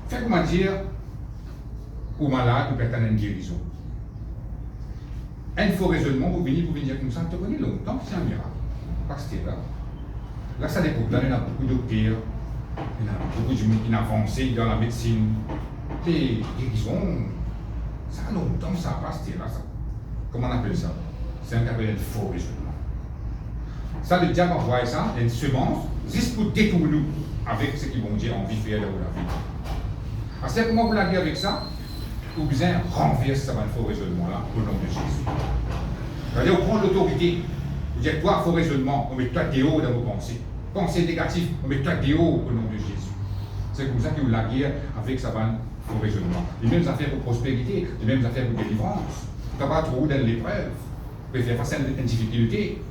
Fait comment dire aux malades nous perdons une guérison. Un faux raisonnement pour venir dire comme ça, tu connais longtemps, c'est un miracle. Parce que là ça dépend, là il y a beaucoup de docteurs, il y a beaucoup de gens qui ont avancé dans la médecine. Les guérisons, ça a longtemps ça passe là ça. Comment on appelle ça? C'est un appelé faux raisonnement. Ça, le diable envoie ça, une semence, juste pour détourner nous avec ce qu'ils vont dire envie de faire dans la vie. Alors, c'est comment vous l'avez avec ça? Vous besoin renverser ça, faux raisonnement là, au nom de Jésus. C'est-à-dire, on prend l'autorité, vous dites, toi, faux raisonnement, on met toi des hauts dans vos pensées. Pensée négative, on met toi des hauts au nom de Jésus. C'est comme ça que vous la guerre avec ça, faux raisonnement. Les mêmes affaires pour prospérité, les mêmes affaires pour délivrance. Vous n'avez pas trop dans l'épreuve, vous pouvez faire face à une difficulté,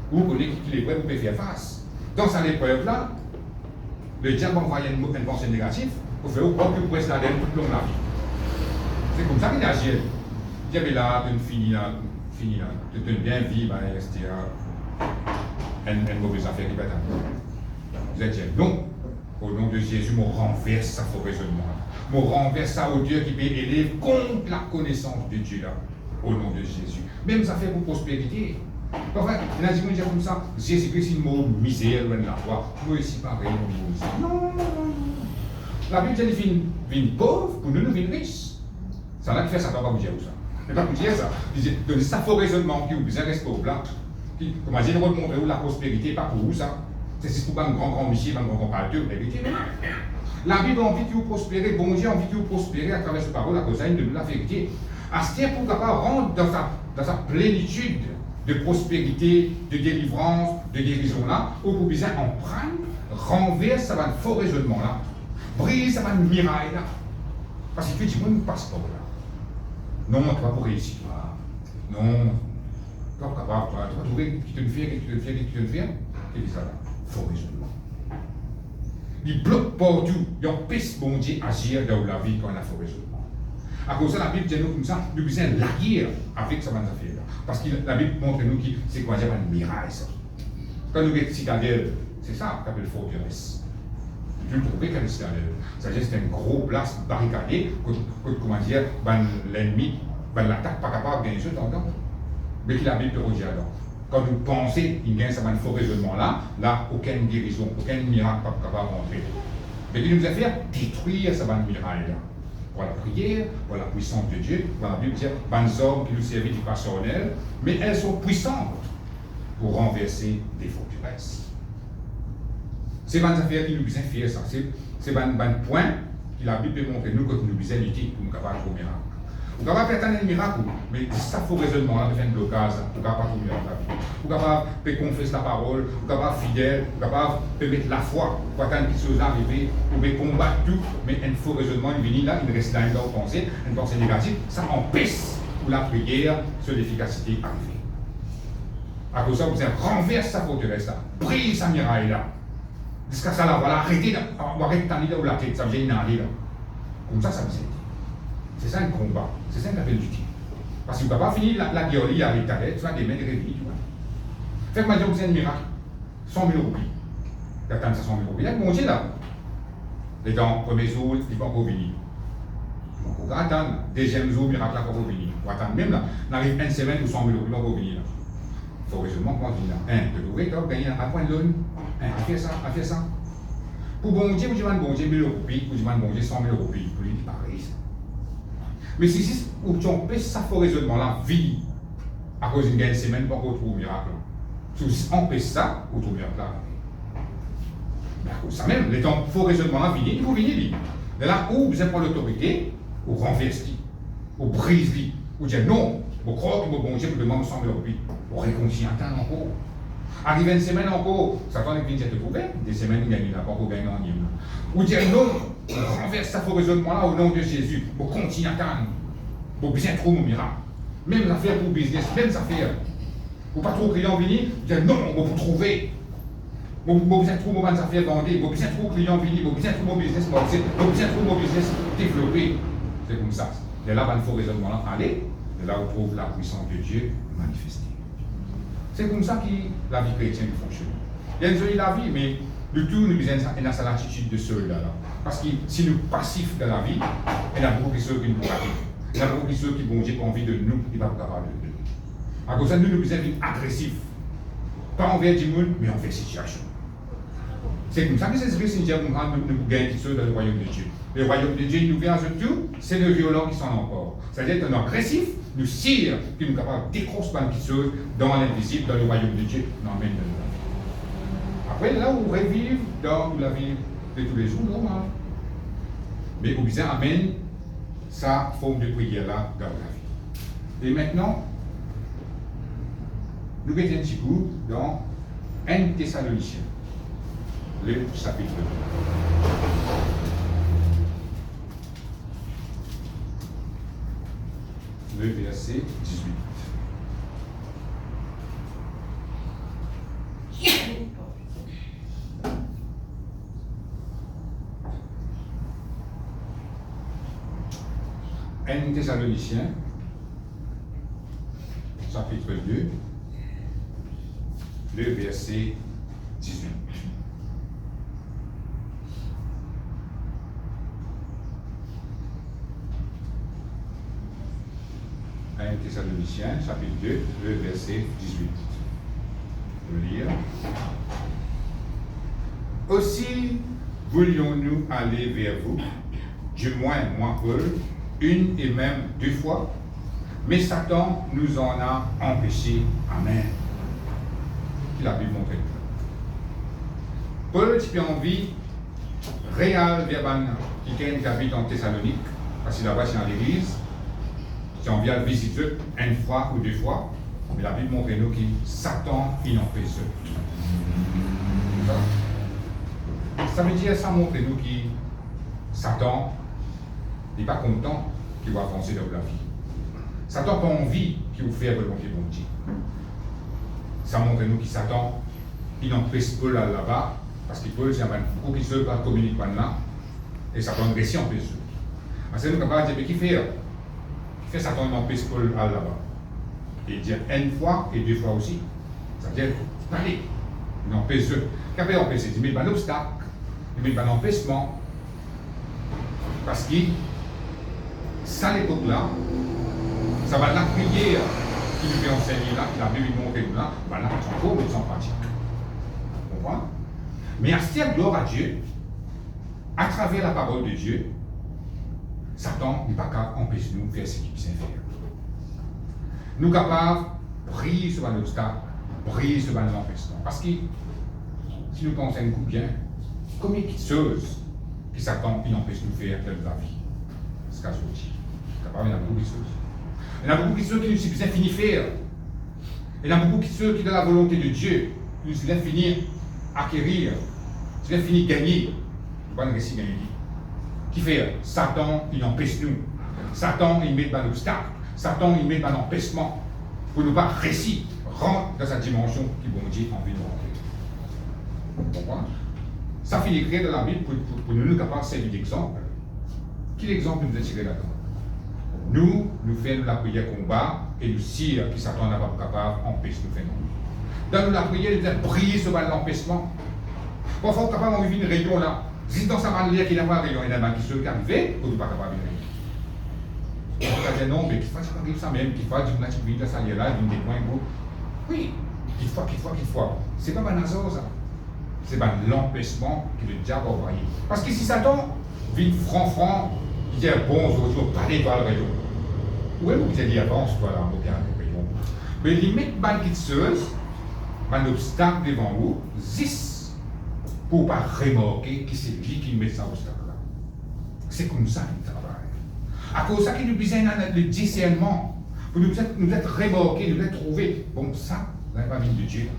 ou vous connaissez que l'épreuve, vous pouvez faire face. Dans cette épreuve-là, le diable envoie une pensée négative pour faire au propre pour rester là tout le long de la vie. C'est comme ça qu'il agit. Le diable est là, tu finis là, tu bien vivre, rester une mauvaise affaire qui va t'arriver. Vous êtes dit non. Au nom de Jésus, on renverse ça faux raisonnement. On renverse ça au Dieu qui peut élever contre la connaissance de Dieu là. Au nom de Jésus. Même ça fait pour prospérité. Enfin, il a dit comme ça, Jésus-Christ, c'est une mot misère, loin de la foi. Moi aussi, pareil, non. La Bible dit qu'il vient pauvre pour nous vivre riches. Ça là qui fait ça, pas vous dire ça. Mais pas vous dire ça. Il dit, ça faux raisonnement qui vous besoin rester pauvre là. Comment dire, de montrer où la prospérité, pas pour vous ça. C'est pour un grand monsieur, un grand pasteur, la vérité. La Bible a envie que vous prospérez, bon Dieu a envie que vous prospérez à travers cette parole, à cause de la vérité. Astir pour capable rendre dans sa plénitude de prospérité, de délivrance, de guérison là, où vous besoin en prendre, renverse ça va un faux raisonnement là, brise ça va un miracle là. Parce que tu dis, moi, je ne passe pas là. Non, tu vas pour réussir. Non, tu vas pas capable, tu vas trouver qui te le fait, et ça là, faux raisonnement. Il bloque partout, il empêche bon Dieu agir dans la vie quand on a faux raisonnement. À cause de ça, la Bible dit nous comme ça, nous besoin de la guerre avec cette affaire-là. Parce que la Bible montre nous que c'est quoi dire un miracle ça. Quand nous avons citadelle, c'est ça qu'on appelle forteresse. Tu le trouves qu'elle est citadelle. C'est-à-dire que c'est une grosse place barricadée, comment dire, l'ennemi, l'attaque pas capable de gagner ce temps. Mais que la Bible peut dire alors. Quand vous pensez qu'il gagne ce faux raisonnement là, aucune guérison, aucun miracle pas capable d'entrer. Mais qu'il nous a fait détruire ce miracle là. Pour la prière, pour la puissance de Dieu, pour la Bible dit, bonnes hommes qui nous servent du passionnel, mais elles sont puissantes pour renverser des forteresses. C'est une affaire qui nous besoin faire ça. C'est un point que la Bible montre nous que nous besoin lutter pour nous capables de miracle. Vous pouvez faire un miracle, mais ça faut raisonnement là, de faire un blocage, vous pouvez pas tout miracle là. Vous pouvez confesser la parole, vous pouvez être fidèle, vous pouvez mettre la foi, pour attendre quelque chose arriver, vous pouvez combattre tout, mais un faux raisonnement, il vient là, il reste là, une pensée négative, ça empêche pour la prière sur l'efficacité arriver. À cause de ça, vous avez renverse sa forteresse là, brise sa miraille là. Jusqu'à ça là, voilà, arrêtez, on va arrêter là où la tête, ça vient d'aller là. Comme ça vous aide. C'est ça un combat, c'est ça qu'on appelle du tir. Parce que vous ne pouvez pas finir la guerre avec ta tête, tu vas des mains de réveiller, tu vois. Faites moi dire que vous avez un miracle, 100 000 roupies. Vous attendez 100 000 roupies. Là, bon Dieu là. Les temps, premier jour, il va encore venir. On va attendre, deuxième jour, miracle là, il va encore venir. On va attendre, même là, on arrive une semaine où 100 000 roupies vont encore venir là. Il faut raisonnement comment venir là. De l'ouvrir, tu vas gagner à point de l'une. À faire ça. Pour bon Dieu, vous demandez bon Dieu 1000 roupies, vous demandez bon Dieu 100 000 roupies. Pour lui, il pareil. Mais si vous trompez, ça faut raisonnement la vie à cause d'une gagne semaine pour qu'on trouve miracle. Si on fait ça, vous trouvez miracle là. Mais à cause de ça même, les temps faux raisonnement la vie, il faut venir. De là où vous avez l'autorité, vous renversez, vous brisez, vous dites non, vous croyez que vous bon Dieu vous demande 100 000 roupies. Vous réconciliez un temps encore. Arrive une semaine encore, ça va venir te trouver, des semaines où il y a une pas pour gagner en ligne. Vous dites non, vous renversez ça faux raisonnement là au nom de Jésus, vous continuez à attendre. Vous bien trop mon miracle. Même affaire pour business, même affaire. Vous pas trop clients venir, vous dites non, vous trouvez. Vous bien trop mon affaire vendre, vous bien trop clients venir, vous bien trop mon business monter, vous bien trop mon business développer. C'est comme ça. Et là, il faut raisonnement là, allez, et là, on trouve la puissance de Dieu manifestée. C'est comme ça que la vie chrétienne fonctionne. Il y a une jolie la vie, mais du tout, nous avons une attitude de soldat là. Parce que si nous passifs dans la vie, il y a beaucoup de choses qui nous pratiquent. Il y a beaucoup de choses qui vont dire envie de nous, il va pas capable de nous. À cause de ça, nous devons être agressifs. Pas envers du monde, mais envers la situation. C'est comme ça que c'est ce que nous gagnons quelque chose dans le royaume de Dieu. Le royaume de Dieu, il nous vient surtout, c'est le violent qui s'en emporte. C'est-à-dire qu'un agressif, nous sire, qui nous capable de décrocher quelque chose dans l'invisible, dans le royaume de Dieu, dans le de Après, là, on revive dans la vie de tous les jours, normal. Mais au bizarre, amène sa forme de prière-là dans la vie. Et maintenant, nous mettons un petit coup dans 1 Thessaloniciens, le chapitre 2. Le verset 18. Un Thessaloniciens, chapitre 2, le verset 18. Un Thessaloniciens, chapitre 2, le verset 18. Je vais lire. Aussi voulions-nous aller vers vous, du moins moi Paul, une et même 2 fois, mais Satan nous en a empêchés. Amen. Qui la Bible montre. Paul, tu as envie, réel verban, qui habite en Thessalonique, parce que là-bas c'est dans l'église, tu as envie de visiter une fois ou 2 fois, mais la Bible montre nous que Satan, il empêche. Ça veut dire, ça montre nous que Satan n'est pas content qu'il va avancer dans la vie. Satan n'a pas envie qu'il vous fasse volonté bon Dieu. Ça montre nous que Satan, il empêche Paul là-bas, parce que Paul, c'est un beaucoup qui se va communiquer là, et Satan réussit en plus. Parce que nous sommes capables de dire, mais qui fait Satan empêche Paul là-bas? Et dire une fois et 2 fois aussi. C'est-à-dire, allez, il empêche eux. Qu'après empêcher? Il met un obstacle, il met un empêchement. Parce que, ça à l'époque-là, ça va la prière qui nous fait enseigner là, qui la Bible montre là, va la faire encore, mais sans pratique. Vous comprenez? Mais à cette gloire à Dieu, à travers la parole de Dieu, Satan n'est pas capable d'empêcher nous de faire ce qu'il sait faire. Nous sommes capables de briller sur un obstacle, briller sur un empêchement. Parce que, si nous pensons un coup bien, combien de choses que Satan empêche nous de faire dans la vie? C'est ce qu'il dit. Il y en a beaucoup qui sont. Il y en a beaucoup qui sont qui nous suffisent fini faire. Il y en a beaucoup qui sont qui, dans la volonté de Dieu, nous suffisent finir acquérir, nous finir gagner. Pas un récit gagner. Qui fait Satan, il empêche nous. Satan, il met un obstacle. Satan, il met un empêchement. Pour ne pas réussir, rentrer dans sa dimension qui bon Dieu a envie de rentrer. Vous comprenez? Ça finit écrit dans la Bible pour nous capables de servir d'exemple. Quel exemple nous a tiré là-dedans? Nous faisons la prière combat et nous sire qui Satan n'a pas capable empêche nous faire non. Dans la prière, nous devons prier sur l'empêchement. Parfois, on est capable de vivre une réunion là. Si dans sa manière qu'il n'a pas de réunion, il y en a qui sont arrivés, ou ne pas capable de réunion. On va dire non, mais qu'il fasse ça même, qu'il fasse du match de ça là, d'une des points. Oui, qu'il fois. C'est pas un hasard ça. C'est pas l'empêchement que le diable a envoyé. Parce que si Satan vit franc, il dit bon, aujourd'hui, pas des balles rayon. Où est-ce que vous avez dit avance, toi là, au rayon? Mais il met une quitteuse, un obstacle devant vous, 10, pour ne pas remarquer que c'est lui qui met ça obstacle là. C'est comme ça qu'il travaille. À cause de ça, qu'il nous besoin le discernement. Pour nous être remarqués, nous être trouvés. Bon, ça, dans la vie de Dieu.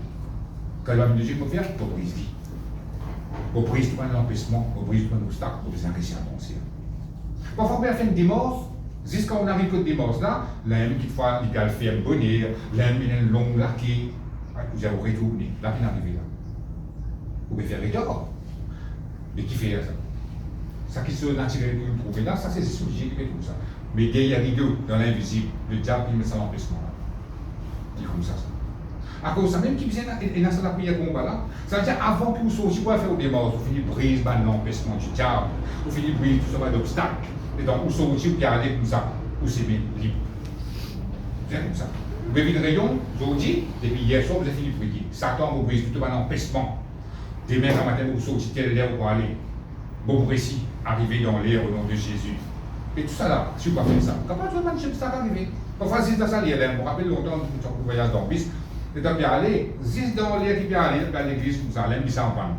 Quand la vie de Dieu, il faut faire pour briser. Pour briser tout un empêchement, pour briser tout un obstacle, pour vous réussir à penser. Parfois, on peut faire une démence, jusqu'à on arrive à une démence là, l'un qui fois, il a fait un bonheur, l'un il a une longue laquée, vous avez retourné, là, il est arrivé là. Vous pouvez faire retard. Mais qui fait ça? Ça qui se naturel pour nous trouver là, ça c'est obligé qui fait tout ça. Mais derrière rideau, dans l'invisible, le diable il met ça l'empêchement là. Il est comme ça. À cause de ça, même qui vient dans la prière combat là, ça veut dire avant que vous sortiez pour faire au démence, vous finissez brise l'empêchement du diable, vous finissez brise tout ça d'obstacles. Et donc vous sortiez pour aller comme ça, vous c'est bien libre. C'est comme ça. Vous avez une rayon, aujourd'hui, depuis hier soir, vous avez fini de prier. Satan vous brise tout un empêchement. Demain matin, vous sortiez tel l'air pour aller. Vous réussissez arriver dans l'air au nom de Jésus. Et tout ça là, si vous ne faites pas ça, quand vous ne faites pas ça, arriver. Parfois, si dans ça, il y a un rappelle longtemps, vous voyage dans le bus. Et donc, bien aller, juste dans l'air qui peut aller, dans l'église, comme ça, il s'en va.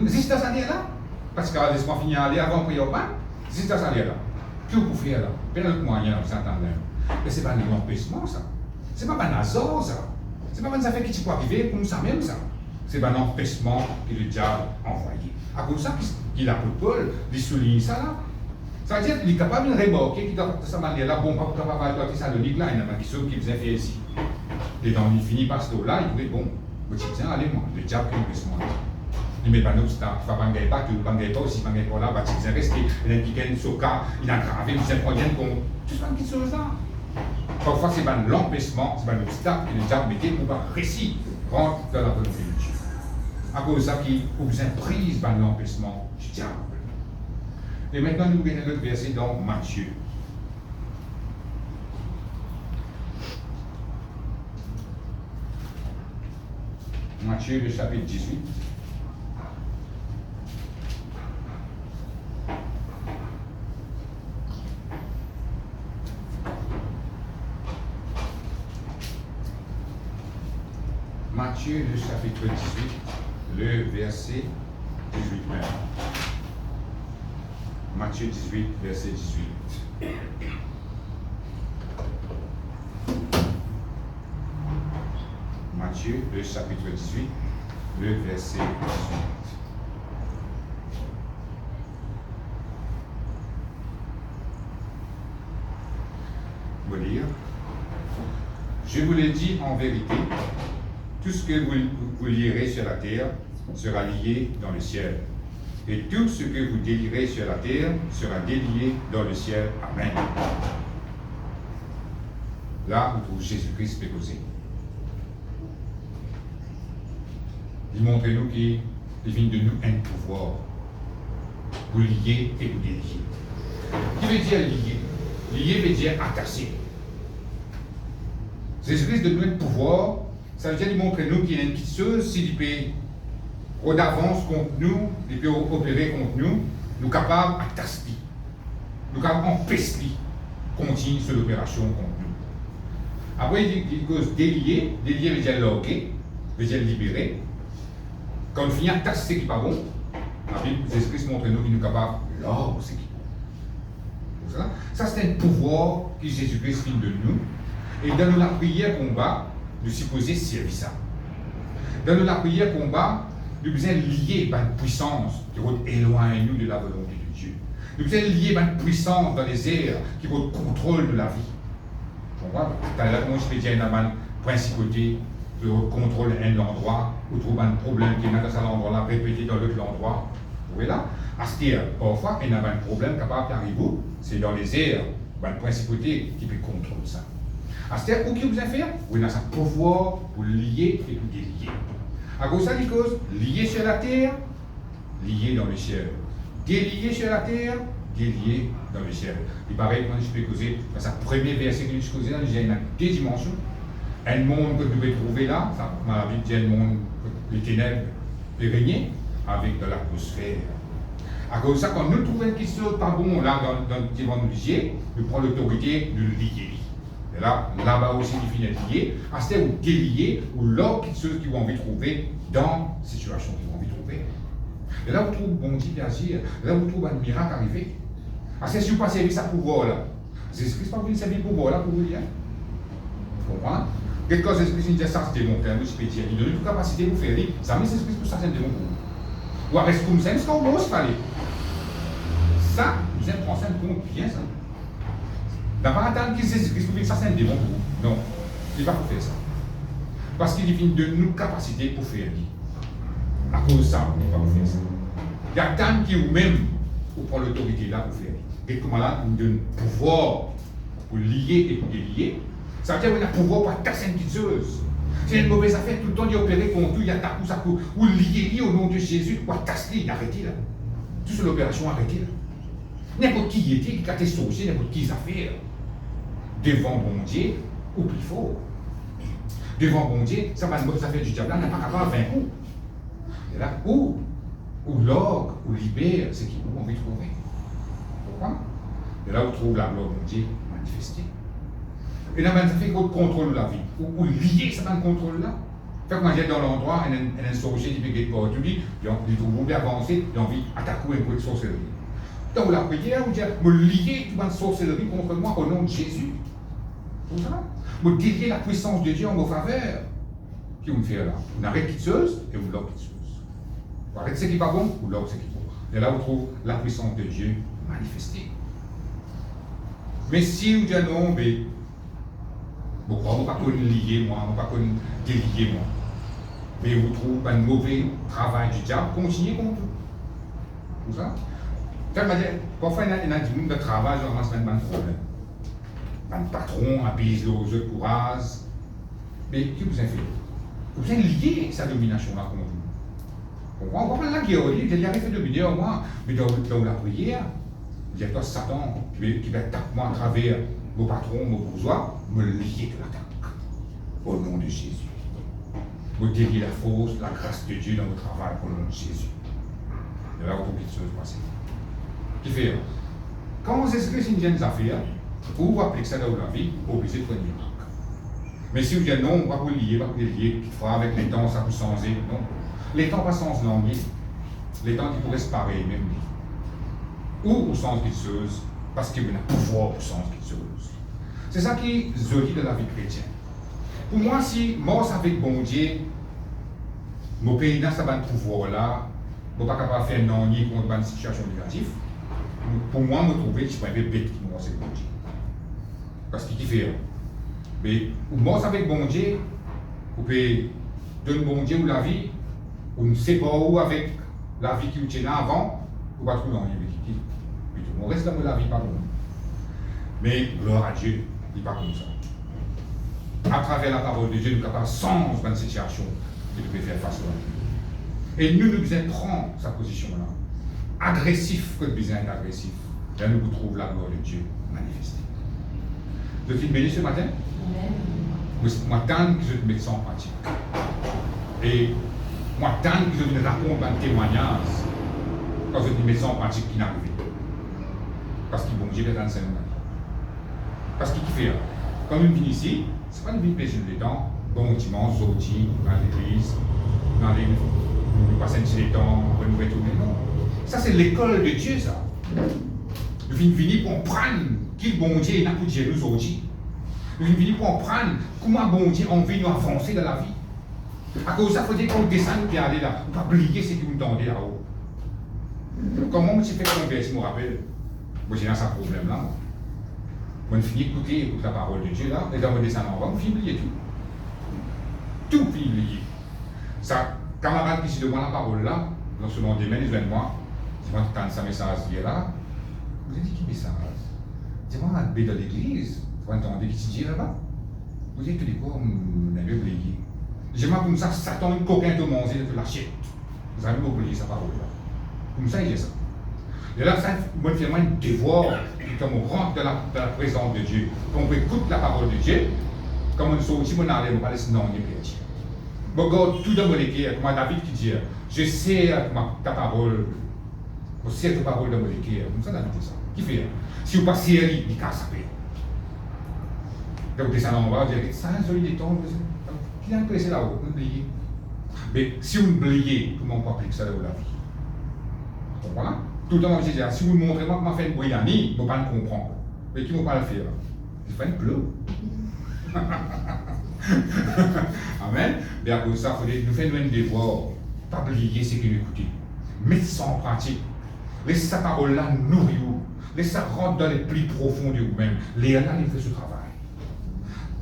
Juste dans ça, là, parce que laisse-moi finir aller avant de prier au pain, juste dans ça, là. Que vous pouvez faire là? Bien un moyen, vous entendez. Mais ce n'est pas un empêchement, ça. Ce n'est pas un hasard, ça. Ce n'est pas une affaire qui peut arriver comme ça même, ça. C'est un empêchement que le diable a envoyé. À cause de ça, qu'il a pour Paul, il souligne ça là. Ça veut dire qu'il est capable de remarquer qu'il de cette manière-là, bon, pas capable de faire Thessalonique là, il y en a qui sont qui faisaient faire ici. Et dans il finit par ce là, il dit bon, vous dites tiens, allez, moi, le diable qui nous reste. Il met pas d'obstacle, il ne va pas gagner pas, il ne va pas gagner pas aussi, il ne va gagner pas là, il va rester, il a piqué une soca, il a gravé, il a pris un con. Tout ça, qui sont là. Parfois, c'est pas l'empêchement, c'est pas l'obstacle que le diable mettait pour pas réussir, rentrer dans la volonté de Dieu. À cause de ça, qu'il vous prise par l'empêchement du diable. Et maintenant, nous venons notre verset dans Matthieu. Matthieu, le chapitre 18. Matthieu, le chapitre 18, le verset 18 même. Matthieu 18, verset 18. Matthieu, le chapitre 18, le verset 18. Vous lire. Je vous le dis en vérité, tout ce que vous lierez sur la terre sera lié dans le ciel. Et tout ce que vous délierez sur la terre sera délié dans le ciel. Amen. Là où Jésus-Christ peut causer. Il montre nous qu'il vient de nous un pouvoir. Vous lier et vous délier. Qui veut dire lier? Lier veut dire attacher. Jésus-Christ de nous un pouvoir, ça veut dire qu'il montre nous qu'il y a une petite chose, s'il peut en avance contre nous, il peut opérer contre nous, nous capables d'attacher. Nous capables d'empêcher continuer sur l'opération contre nous. Après, il dit cause délier veut dire loguer, veut dire libérer. Quand on finit d'attacher ce qui n'est pas bon, la Bible, Jésus-Christ montre nous qu'il est capable de ce qui est bon. Ça, c'est un pouvoir que Jésus-Christ fait de nous. Et dans la prière qu'on va, nous supposons servir ça. Dans la prière qu'on va, nous besoin lier par une puissance qui va éloigner nous de la volonté de Dieu. Nous besoin lier par une puissance dans les airs qui va contrôle de la vie. Tu comprends? Dans la je peux une principauté de contrôle un endroit, ou trouve un problème qui est dans cet endroit-là, répété dans l'autre endroit. Vous voyez là? À ce dire, parfois, il y a un problème capable d'arriver, c'est dans les airs, une principauté qui peut contrôler ça. À ce dire, où qui vous a fait? Vous avez un pouvoir pour lier et pour délier. À cause de ça, lié sur la terre, lié dans le ciel. Délié sur la terre, délié dans le ciel. Il paraît, quand je peux causer, dans sa première verset que je causais, il y a deux dimensions. Un monde que vous pouvez trouver là, ça m'a dit un monde, les ténèbres, les régner, avec de l'atmosphère. À cause de ça, quand nous trouvons quelque chose pas bon là dans le divan nous lier, nous prenons l'autorité de le lier. Et là-bas aussi, il finit lié, à ce ou délié, ou là, quelque chose qu'ils vont envie de trouver dans la situation qu'ils vont envie de trouver. Et là, vous trouvez bon Dieu agir, là, vous trouvez un miracle arriver. À ce si vous passez avec sa pouvoir-là, Jésus-Christ pas venu servir pouvoir là pour vous dire. Vous comprenez? Quelque chose, Jésus-Christ dit ça, c'est démontré, un petit pétier. Il donne une capacité pour faire dire, ça, mais Jésus-Christ pour ça, c'est démontré. Ou à rester comme ça, c'est qu'on va se faire. Ça, vous êtes prendre ça compte bien, ça. D'abord, attendre que Jésus-Christ pour ça, c'est un démon pour vous. Non, il ne va pas faire ça. Parce qu'il définit de nous capacités pour faire dire. À cause de ça, il ne va pas faire ça. Il y a tant qui vous-même, pour prendre l'autorité là pour faire dire. Et comment là, il nous donne pouvoir pour lier et pour délier. Ça veut dire qu'il a pouvoir pour tasser une petite chose. C'est une mauvaise affaire, tout le temps, il opérer contre tout, il y a ta coup, ça coup. Ou lier au nom de Jésus, pour tasser, arrêtez là. Toute l'opération, arrêtez là. N'importe qui y était, qui a été sorcier, n'importe qui a fait. Devant bon Dieu, ou plus fort. Devant bon Dieu, ça va nous affaires du diable, on n'a pas capable de vaincre. Et là, ou l'orgue, ou libère, c'est qui vous envie de trouver. Pourquoi? Et là, vous trouvez la gloire de Dieu manifestée. Et là, ça fait qu'on contrôle la vie. Ou lier ça dans le contrôle là. Fait que moi, j'ai dans l'endroit, un sorcier qui peut être partout, il trouve avancer, il a envie d'attaquer un peu de sorcellerie. Dans la prière, vous dites, me lier toute une sorcellerie contre moi au nom de Jésus. Tout ça. Me délier la puissance de Dieu en vos faveurs. Qui vous fait là? Vous arrêtez quelque chose et vous l'autre quelque chose. Vous arrêtez ce qui n'est pas bon, vous l'autre ce qui est bon. Et là, vous trouvez la puissance de Dieu manifestée. Mais si vous dites non, mais vous ne pouvez pas lier moi, vous ne pouvez pas délier moi. Mais vous trouvez un mauvais travail du diable, continuez contre vous. Tout ça. Parfois, il y a des gens de travail, je ramasse même un problème. Un patron abuse aux autres courage. Mais qui vous a fait? Vous avez lié sa domination là contre vous. On comprend là qu'il y a fait dominer au moins, mais dans la prière, il y a toi Satan qui va attaquer moi à travers vos patrons, vos bourgeois, me lier de l'attaque. Au nom de Jésus. Vous déliez la force, la grâce de Dieu dans votre travail au nom de Jésus. Et là, vous trouvez quelque chose passer. Qui fait? Quand Jésus-Christ vient nous affaires, vous appliquez ça dans la vie, vous obligez de prendre une marque. Mais si vous dites non, on va vous lier, on va vous lier, toutefois avec les temps, ça peut changer. Non. Les temps ne pas changer non plus. Les temps qui pourraient se parer même. Ou au sens quelque chose, parce qu'il y a un pouvoir au sens quelque chose. C'est ça qui est joli de la vie chrétienne. Pour moi, si mort avec bon Dieu, mon pays dans ce pouvoir-là, je ne suis pas capable de faire non ni contre une situation négative. Pour moi, je trouve que je suis un peu bête qui mort avec bon Dieu. Parce qu'il est différent. Mais mort avec bon Dieu, vous pouvez donner bon Dieu ou la vie, ou ne sait pas où avec la vie qui vous tient avant, vous ne pouvez pas trouver non avec qui. Puis on reste dans la vie, pas bon. Mais gloire à Dieu, il n'est pas comme ça. À travers la parole de Dieu, nous sommes capables de sens dans cette situation que nous pouvons faire face à elle. Et nous devons prendre sa position-là. Agressif que nous devons être agressif. Là, nous trouvons la gloire de Dieu manifestée. Vous êtes béni ce matin? Moi, tant que je te mets ça en pratique. Et moi, tant que je te raconte un témoignage, quand je te mets ça en pratique, qui n'arrive pas. Parce qu'il bon Dieu est dans le Seigneur. Parce qu'il fait. Quand nous venons ici, ce n'est pas une vie de péché de temps. Bon dimanche, sorti dans l'église, nous passons un petit temps, renouveler tout le monde. Ça, c'est l'école de Dieu, ça. Nous venons pour prendre qui bon Dieu n'a pas dit nous aujourd'hui. Nous venons pour prendre comment bon Dieu a envie de nous avancer dans la vie. À cause de ça, il faut dire qu'on descend et aller là. On ne pas oublier ce qui nous tendait là-haut. Comment je fais convertir, je me rappelle. Moi, j'ai un problème là. Moi, je finis d'écouter la parole de Dieu là, et dans mon descend en bas, je finis oublier tout. Tout finis oublier. Ça, camarade qui se demande la parole là, dans ce nom des événements, si moi, tu entends ce message là, vous avez dit qui message? Dis-moi, on a dans l'église, vous entendez qui se dit là-bas? Vous avez tout dit quoi, on avait oublié. J'aimerais comme ça, Satan, une coquin de manger, de lâcher. Vous avez oublié sa parole là. Comme ça, il y a ça. Et là, ça, moi, finalement, un devoir, comme on rentre dans la présence de Dieu, qu'on écoute la parole de Dieu, comme on sortit, on allait, on va laisser non, on est perdu. Bon, regarde tout dans mon équipe, comme David qui dit, je sais ta parole, je sais ta parole dans mon équipe. Comme ça, David dit ça. Qui fait? Si vous passez à lui, il casse sa paix. Donc, vous descendez en bas, vous dites, ça, un joli détente, qui a pressé là-haut, oubliez. Mais si vous oubliez, comment on peut appliquer ça dans la vie? Voilà. Tout le temps, je dis, si vous me montrez moi comment faire une bouillanie, vous ne pouvez pas le comprendre. Mais qui ne va pas le faire? Je fais une clou. Amen. Et à cause de ça, il faut nous faire un devoir. Pas oublier ce qu'il nous écoute. Mettez ça en pratique. Laissez sa parole-là nourrir vous. Laissez ça rentrer dans les plis profonds de vous-même. Léa, il fait ce travail.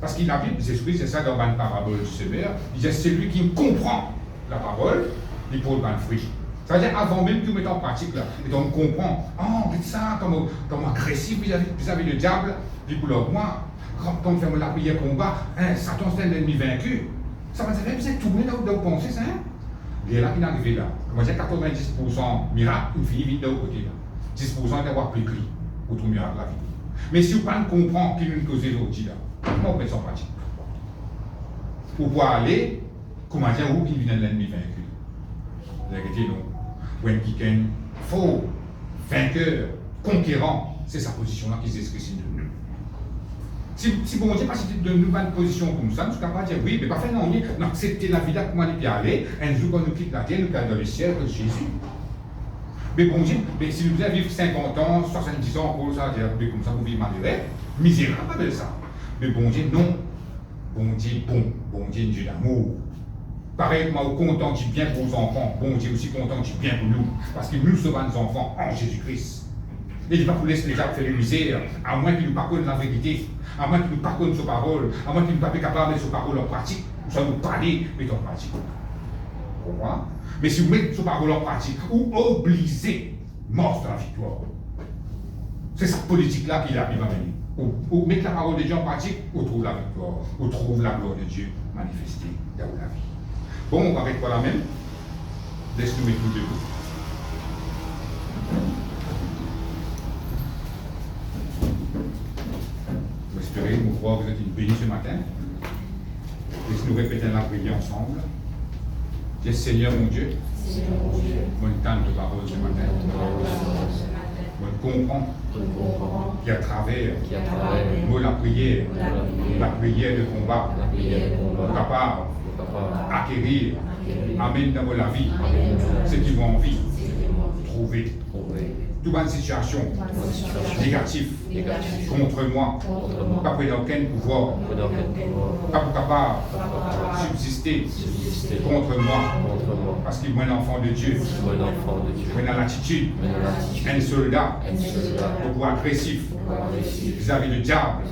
Parce qu'il a dit, c'est ça dans une parabole du sévère, il dit, c'est lui qui comprend la parole, il peut le fruit. Ça veut dire, avant même que vous mettez en pratique, là, et donc on comprend, oh, c'est ça, comme agressif vis-à-vis du diable, puis pour leur moi, quand on fait la prière combat, hein, Satan c'est un ennemi vaincu. Ça veut dire, vous êtes tourné là où vous pensez, ça, hein? Il est là qui est arrivé là. Comme on dit, 90% miracle, il finit vite de l'autre côté là. 10% d'avoir pris pris, autre miracle la vie. Mais si vous ne comprenez pas qu'il nous cause l'autre là, comment on met ça en pratique? Pour pouvoir aller, comment dire, où il vient de l'ennemi vaincu? La vérité, non. When Kiken, faux, vainqueur, conquérant, c'est sa position-là qui s'exprime de nous. Si bon Dieu pas de nous une position comme ça, nous sommes capables de dire oui, mais pas faire non, on accepter la vie là, comment on peut aller, un jour quand nous quitte la terre, nous allons dans le ciel de Jésus. Mais bon Dieu, mais si nous allons vivre 50 ans, 70 ans, pour ça, comme ça, vous vivez malheureux, misérable avec ça. Mais bon Dieu, non. Bon Dieu, bon Dieu, Dieu d'amour. Pareillement, content du bien pour vos enfants, bon Dieu aussi content du bien pour nous, parce que nous sommes nos enfants en Jésus-Christ. Et il ne va pas vous laisser les gens faire une misère, à moins qu'ils ne parlent la vérité, à moins qu'ils ne parlent sa parole, à moins qu'ils ne soient pas capables de mettre sa parole en pratique, nous sommes nous parler, mais en pratique. Vous comprenez? Mais si vous mettez sa parole en pratique, ou obligez, mort de la victoire. C'est cette politique-là qui va venir. Ou mettre la parole de Dieu en pratique, on trouve la victoire, on trouve la gloire de Dieu manifestée dans la vie. Bon, on va avec quoi la même? Laisse-nous mettre tout debout. J'espère, nous croire que vous êtes bénis ce matin. Laisse-nous répéter la prière ensemble. Dis Seigneur mon Dieu, mon temps de parole ce matin. On comprend qu'à travers la prière de combat, on capable acquérir, amène dans la vie, ce qu'ils vont envie, trouver. Toute bonne situation négative contre moi, pas près d'aucun pouvoir, pas capable de subsister contre moi, parce qu'il est un enfant de Dieu, il a l'attitude, un soldat, beaucoup agressif vis-à-vis du diable,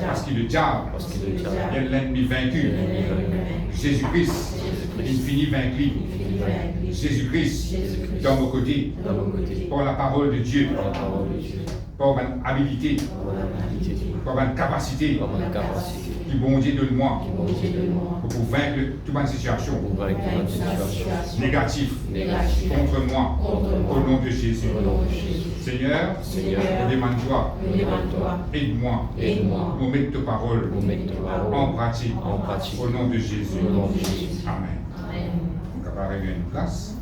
parce qu'il est le diable, il est l'ennemi vaincu. Jésus-Christ, infini vaincu. Jésus-Christ, dans vos côtés, par la parole de Dieu, par votre habilité, par votre capacité, qui bon Dieu de moi, pour vaincre toute bonne situation négative contre moi, au nom de Jésus. Seigneur, je demande-toi, aide-moi, pour mettre ta parole en pratique, au nom de Jésus. Amen. On va arriver à une place.